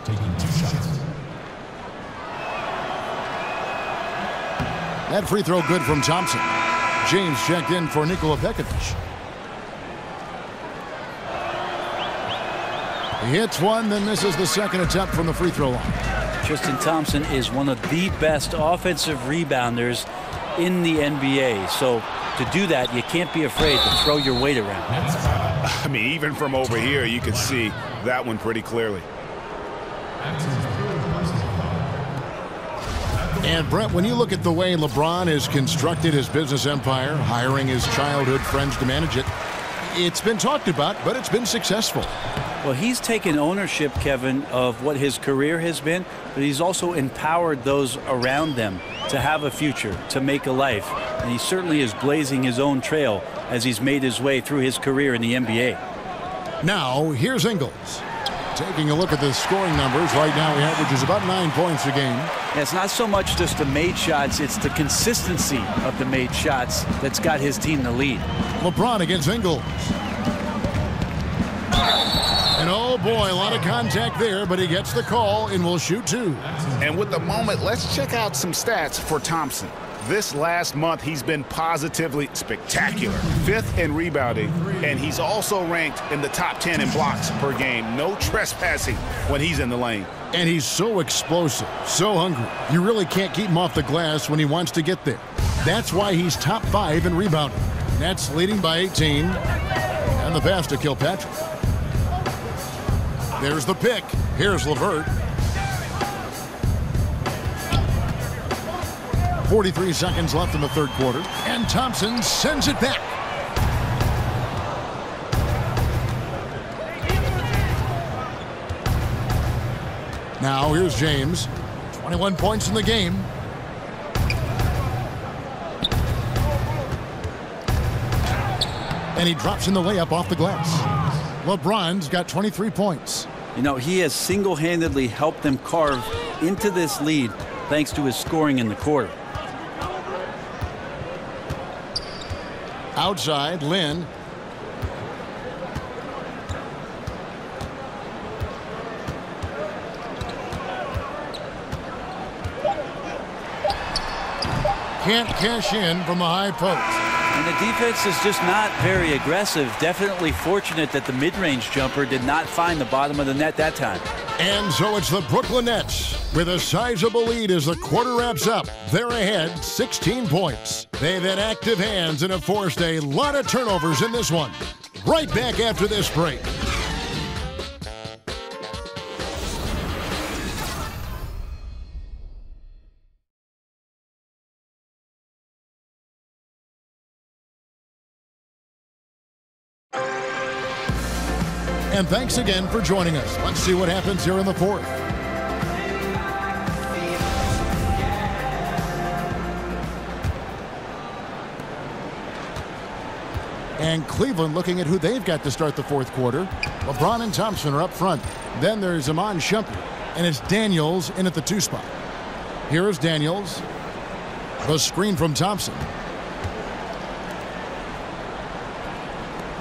Taking 2 shots. That free throw good from Thompson. James checked in for Nikola Pekovic. He hits 1, then misses the second attempt from the free throw line. Tristan Thompson is one of the best offensive rebounders in the NBA. So to do that, you can't be afraid to throw your weight around. I mean, even from over here, you can see that one pretty clearly. And Brett, when you look at the way LeBron has constructed his business empire, hiring his childhood friends to manage it, it's been talked about, but it's been successful. Well, he's taken ownership, Kevin, of what his career has been, but he's also empowered those around them to have a future, to make a life. And he certainly is blazing his own trail as he's made his way through his career in the NBA. Now, here's Ingles. Taking a look at the scoring numbers, right now he averages about 9 points a game. Yeah, it's not so much just the made shots, it's the consistency of the made shots that's got his team the lead. LeBron against Ingles. And oh boy, a lot of contact there, but he gets the call and will shoot 2. And with the moment, let's check out some stats for Thompson. This last month, he's been positively spectacular. 5th in rebounding, and he's also ranked in the top 10 in blocks per game. No trespassing when he's in the lane. And he's so explosive, so hungry. You really can't keep him off the glass when he wants to get there. That's why he's top 5 in rebounding. Nets leading by 18. And the pass to Kilpatrick. There's the pick. Here's LeVert. 43 seconds left in the third quarter. And Thompson sends it back. Now here's James. 21 points in the game. And he drops in the layup off the glass. LeBron's got 23 points. You know, he has single-handedly helped them carve into this lead thanks to his scoring in the quarter. Outside, Lynn. Can't cash in from the high post. And the defense is just not very aggressive. Definitely fortunate that the mid-range jumper did not find the bottom of the net that time. And so it's the Brooklyn Nets with a sizable lead as the quarter wraps up. They're ahead 16 points. They've had active hands and have forced a lot of turnovers in this one. Right back after this break. And thanks again for joining us. Let's see what happens here in the fourth. And Cleveland looking at who they've got to start the fourth quarter. LeBron and Thompson are up front. Then there's Iman Shumpert, and it's Daniels in at the 2 spot. Here's Daniels. The screen from Thompson.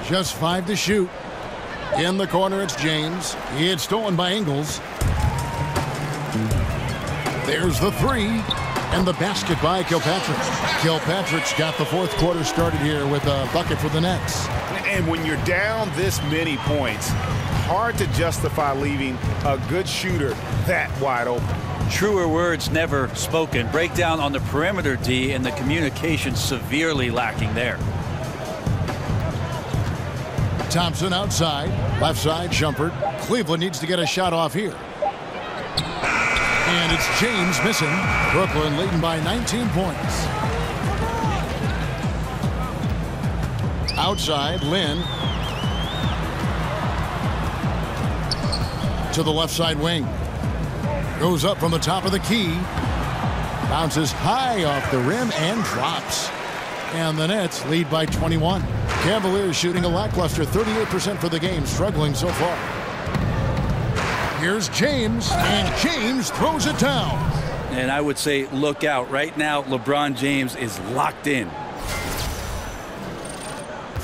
Just 5 to shoot. In the corner, it's James. He had stolen by Ingles. There's the 3. And the basket by Kilpatrick. Kilpatrick's got the fourth quarter started here with a bucket for the Nets. And when you're down this many points, hard to justify leaving a good shooter that wide open. Truer words never spoken. Breakdown on the perimeter D, and the communication severely lacking there. Thompson outside, left side, Shumpert. Cleveland needs to get a shot off here. And it's James missing. Brooklyn leading by 19 points. Outside, Lynn. To the left side wing. Goes up from the top of the key. Bounces high off the rim and drops. And the Nets lead by 21. Cavaliers shooting a lackluster 38% for the game, struggling so far. Here's James, and James throws it down. And I would say look out. Right now, LeBron James is locked in.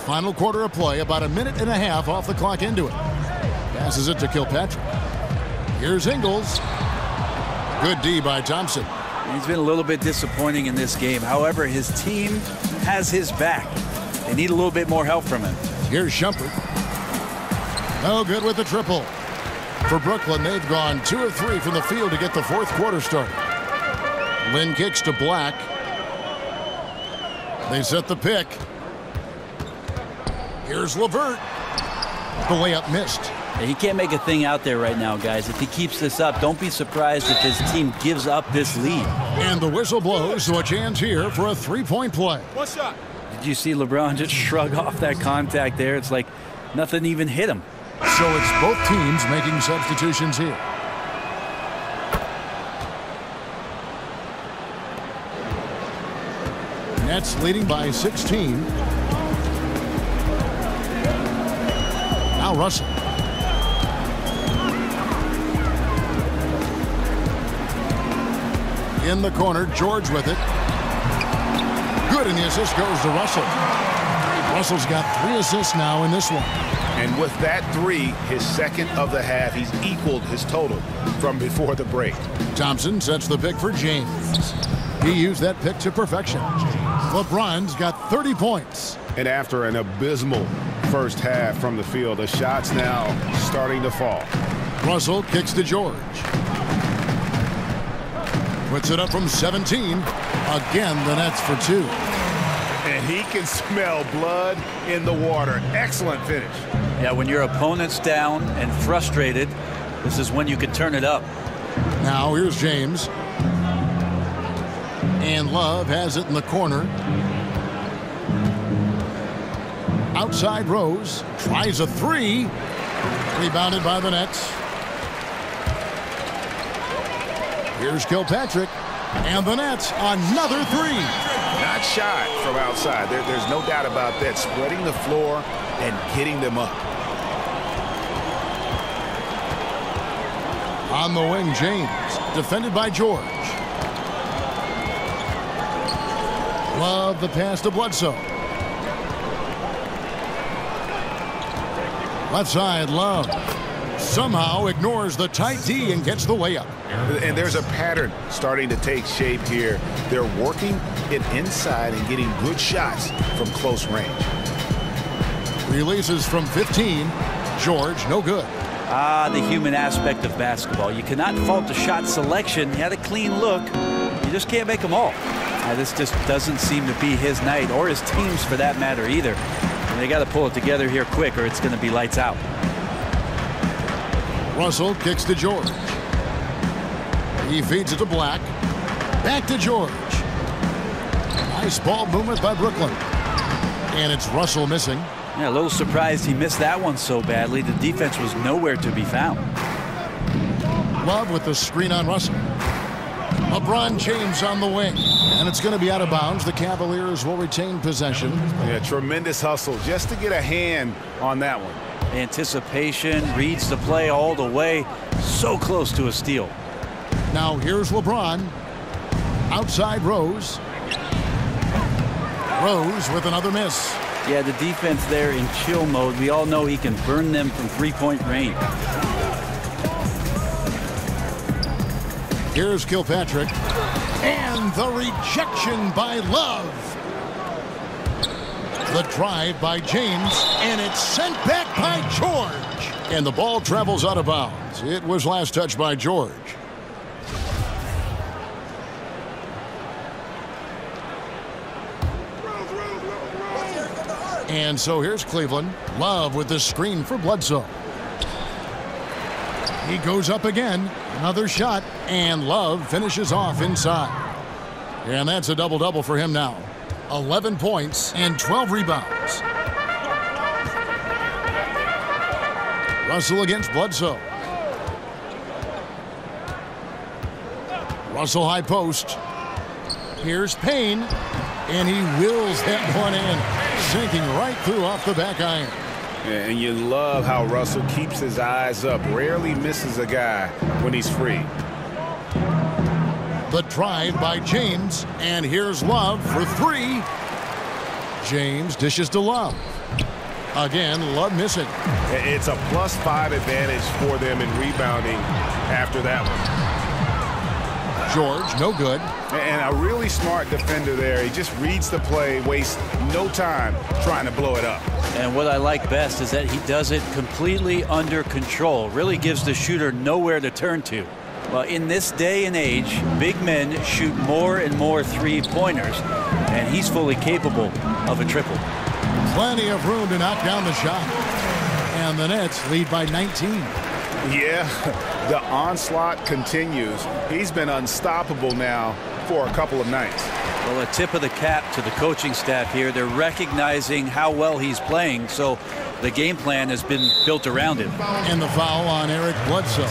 Final quarter of play, about a minute and a half off the clock into it. Passes it to Kilpatrick. Here's Ingles. Good D by Thompson. He's been a little bit disappointing in this game. However, his team has his back. They need a little bit more help from him. Here's Shumpert. No good with the triple. For Brooklyn, they've gone 2 of 3 from the field to get the fourth quarter started. Lynn kicks to Black. They set the pick. Here's LeVert. The layup missed. He can't make a thing out there right now, guys. If he keeps this up, don't be surprised if his team gives up this lead. And the whistle blows, so a chance here for a three-point play. One shot. Did you see LeBron just shrug off that contact there? It's like nothing even hit him. So it's both teams making substitutions here. Nets leading by 16. Now Russell. In the corner, George with it. Good, and the assist goes to Russell. Russell's got 3 assists now in this one. And with that 3, his second of the half, he's equaled his total from before the break. Thompson sets the pick for James. He used that pick to perfection. LeBron's got 30 points. And after an abysmal first half from the field, the shots now starting to fall. Russell kicks to George. Puts it up from 17. Again, the Nets for 2. And he can smell blood in the water. Excellent finish. Yeah, when your opponent's down and frustrated, this is when you can turn it up. Now here's James. And Love has it in the corner. Outside Rose. Tries a 3. Rebounded by the Nets. Here's Kilpatrick. And the Nets, another 3. Not shot from outside. There's no doubt about that. Spreading the floor and getting them up. On the wing, James. Defended by George. Love the pass to Bledsoe. Left side, Love. Somehow ignores the tight D and gets the layup. And there's a pattern starting to take shape here. They're working it inside and getting good shots from close range. Releases from 15. George, no good. The human aspect of basketball. You cannot fault the shot selection. He had a clean look. You just can't make them all. This just doesn't seem to be his night, or his team's for that matter either. And they got to pull it together here quick, or it's going to be lights out. Russell kicks to George. He feeds it to Black. Back to George. Nice ball movement by Brooklyn. And it's Russell missing. Yeah, a little surprised he missed that one so badly. The defense was nowhere to be found. Love with the screen on Russell. LeBron James on the wing. And it's going to be out of bounds. The Cavaliers will retain possession. Yeah, tremendous hustle just to get a hand on that one. Anticipation, reads the play all the way. So close to a steal. Now here's LeBron. Outside Rose. Rose with another miss. Yeah, the defense there in chill mode. We all know he can burn them from three-point range. Here's Kilpatrick. And the rejection by Love. The drive by James. And it's sent back by George. And the ball travels out of bounds. It was last touched by George. And so here's Cleveland. Love with the screen for Bledsoe. He goes up again. Another shot. And Love finishes off inside. And that's a double-double for him now. 11 points and 12 rebounds. Russell against Bledsoe. Russell high post. Here's Payne. And he wills that one in. Sinking right through off the back iron. Yeah, and you love how Russell keeps his eyes up. Rarely misses a guy when he's free. The drive by James. And here's Love for three. James dishes to Love. Again, Love missing. It's a +5 advantage for them in rebounding after that one. George, no good. And a really smart defender there. He just reads the play, wastes no time trying to blow it up. And what I like best is that he does it completely under control. Really gives the shooter nowhere to turn to. Well, in this day and age, big men shoot more and more three-pointers, and he's fully capable of a triple. Plenty of room to knock down the shot. And the Nets lead by 19. Yeah, the onslaught continues. He's been unstoppable now for a couple of nights. Well, a tip of the cap to the coaching staff here. They're recognizing how well he's playing, so the game plan has been built around him. And the foul on Eric Bledsoe.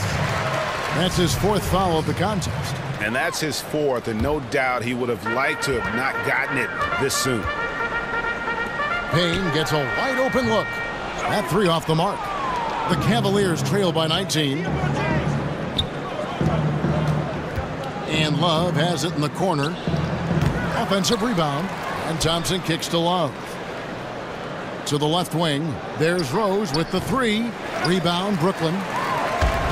That's his fourth foul of the contest. And that's his fourth, and no doubt he would have liked to have not gotten it this soon. Payne gets a wide open look. That three off the mark. The Cavaliers trail by 19. And Love has it in the corner. Offensive rebound. And Thompson kicks to Love. To the left wing. There's Rose with the three. Rebound, Brooklyn.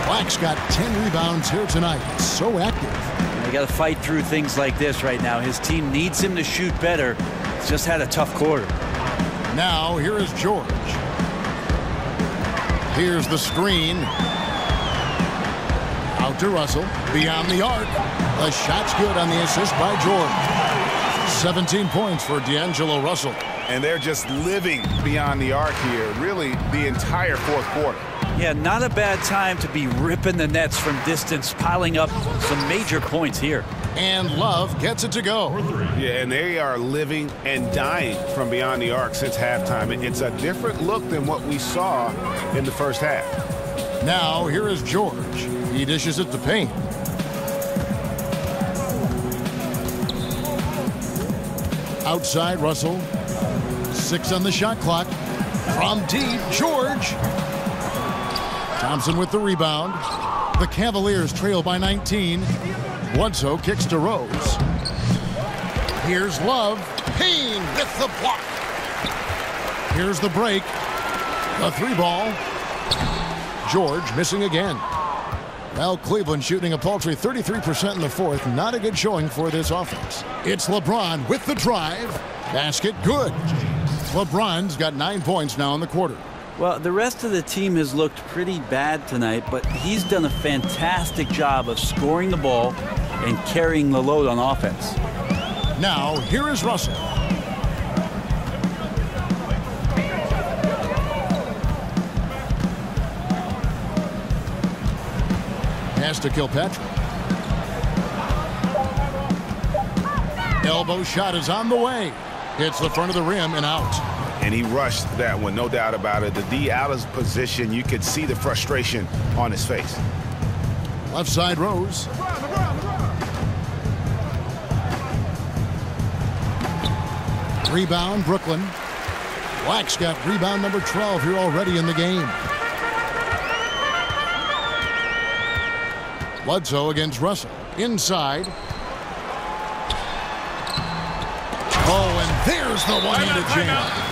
Black's got 10 rebounds here tonight. So active. They got to fight through things like this right now. His team needs him to shoot better. He's just had a tough quarter. Now, here is George. Here's the screen. Out to Russell. Beyond the arc. The shot's good on the assist by George. 17 points for D'Angelo Russell. And they're just living beyond the arc here, really, the entire fourth quarter. Yeah, not a bad time to be ripping the Nets from distance, piling up some major points here. And Love gets it to go. Yeah, and they are living and dying from beyond the arc since halftime. It's a different look than what we saw in the first half. Now, here is George. He dishes it to Payne. Outside, Russell. 6 on the shot clock. From deep, George. Thompson with the rebound. The Cavaliers trail by 19. Bledsoe kicks to Rose. Here's Love. Payne with the block. Here's the break. The three ball. George missing again. Well, Cleveland shooting a paltry 33% in the fourth. Not a good showing for this offense. It's LeBron with the drive. Basket good. LeBron's got 9 points now in the quarter. Well, the rest of the team has looked pretty bad tonight, but he's done a fantastic job of scoring the ball and carrying the load on offense. Now, here is Russell. Has to Kilpatrick. Elbow shot is on the way. Hits the front of the rim and out. And he rushed that one, no doubt about it. The D out of position, you could see the frustration on his face. Left side, Rose. Rebound, Brooklyn. Black's got rebound number 12 here already in the game. Bledsoe against Russell. Inside. Oh, and there's the one-handed jam.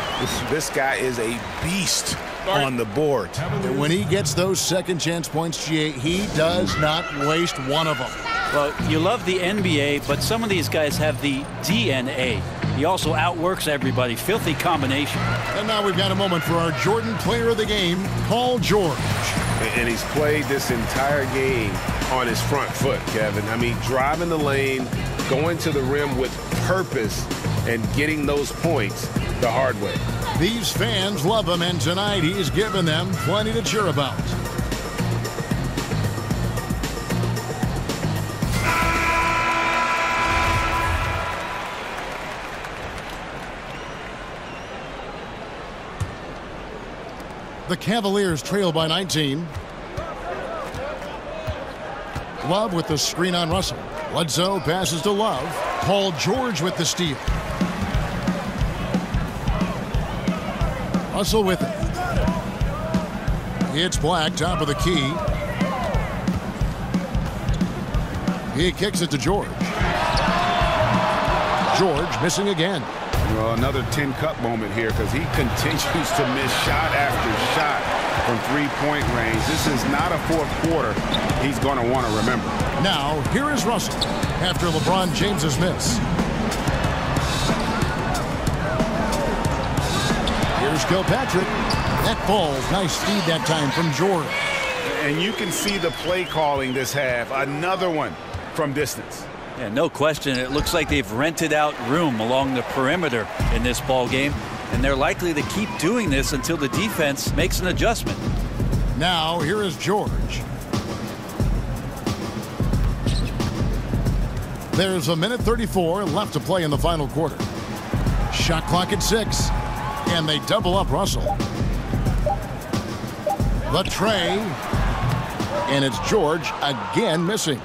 This guy is a beast on the board. And when he gets those second chance points, GA, he does not waste one of them. Well, you love the NBA, but some of these guys have the DNA. He also outworks everybody. Filthy combination. And now we've got a moment for our Jordan player of the game, Paul George. And he's played this entire game on his front foot, Kevin. I mean, driving the lane, going to the rim with purpose, and getting those points. the hard way. These fans love him, and tonight he's given them plenty to cheer about. The Cavaliers trail by 19. Love with the screen on Russell. Bledsoe passes to Love. Paul George with the steal. Russell with it. It's Black, top of the key. He kicks it to George. George missing again. Well, another 10-cup moment here because he continues to miss shot after shot from three-point range. This is not a fourth quarter he's going to want to remember. Now, here is Russell after LeBron James's miss. Here's Kilpatrick. That ball, nice feed that time from George. And you can see the play calling this half. Another one from distance. Yeah, no question. It looks like they've rented out room along the perimeter in this ball game, and they're likely to keep doing this until the defense makes an adjustment. Now, here is George. There's 1:34 left to play in the final quarter. Shot clock at 6, and they double up Russell. The tray, and it's George again missing.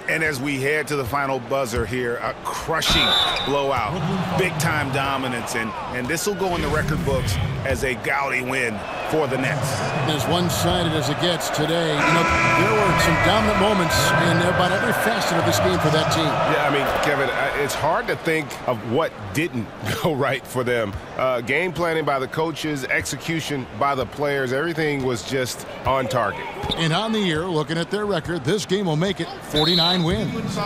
And as we head to the final buzzer here, a crushing blowout, big-time dominance, and this will go in the record books as a gaudy win for the Nets. As one-sided as it gets today, you know, there were some dominant moments in about every facet of this game for that team. Yeah, I mean, Kevin, it's hard to think of what didn't go right for them. Game planning by the coaches, execution by the players, everything was just on target. And on the year, looking at their record, this game will make it 49 wins.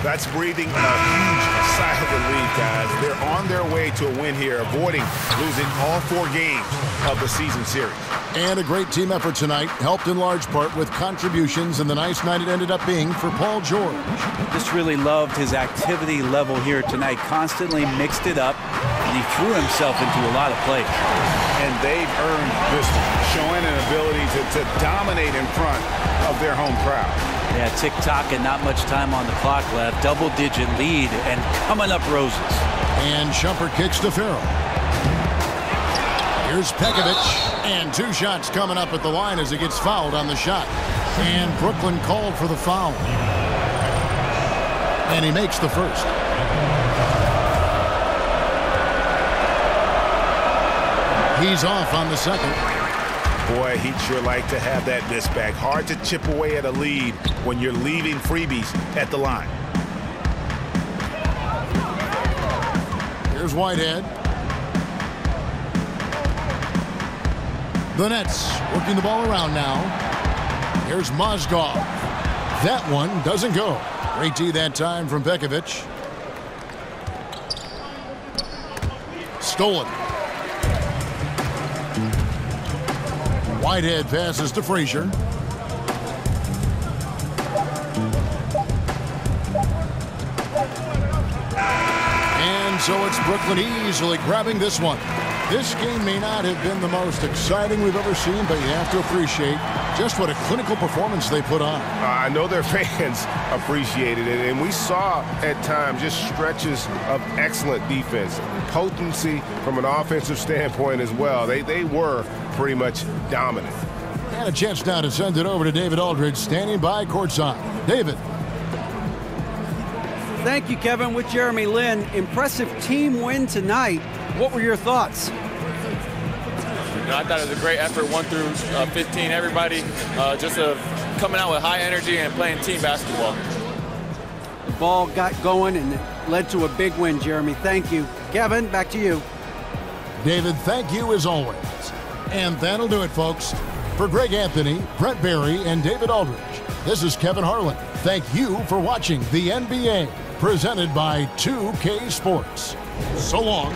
That's breathing a huge sigh of relief, guys. They're on their way to a win here, avoiding losing all 4 games of the season series. And a great team effort tonight, helped in large part with contributions, and the nice night it ended up being for Paul George. Just really loved his activity level here tonight, constantly mixed it up, and he threw himself into a lot of plays. And they've earned this one, showing an ability to dominate in front of their home crowd. Yeah, tick-tock and not much time on the clock left. Double-digit lead and coming up roses. And Shumpert kicks to Farrell. Here's Pekovic, and 2 shots coming up at the line as he gets fouled on the shot. And Brooklyn called for the foul. And he makes the first. He's off on the second. Boy, he'd sure like to have that miss back. Hard to chip away at a lead when you're leaving freebies at the line. Here's Whitehead. The Nets working the ball around now. Here's Mozgov. That one doesn't go. Great D that time from Pekovic. Stolen. Whitehead passes to Frazier. And so it's Brooklyn easily grabbing this one. This game may not have been the most exciting we've ever seen, but you have to appreciate just what a clinical performance they put on. I know their fans appreciated it, and we saw at times just stretches of excellent defense, potency from an offensive standpoint as well. They were pretty much dominant. And a chance now to send it over to David Aldridge, standing by courtside. David. Thank you, Kevin. With Jeremy Lin. Impressive team win tonight. What were your thoughts? I thought it was a great effort, 1 through 15. Everybody just coming out with high energy and playing team basketball. The ball got going and it led to a big win, Jeremy. Thank you. Kevin, back to you. David, thank you as always. And that'll do it, folks. For Greg Anthony, Brett Barry, and David Aldridge, this is Kevin Harlan. Thank you for watching the NBA, presented by 2K Sports. So long.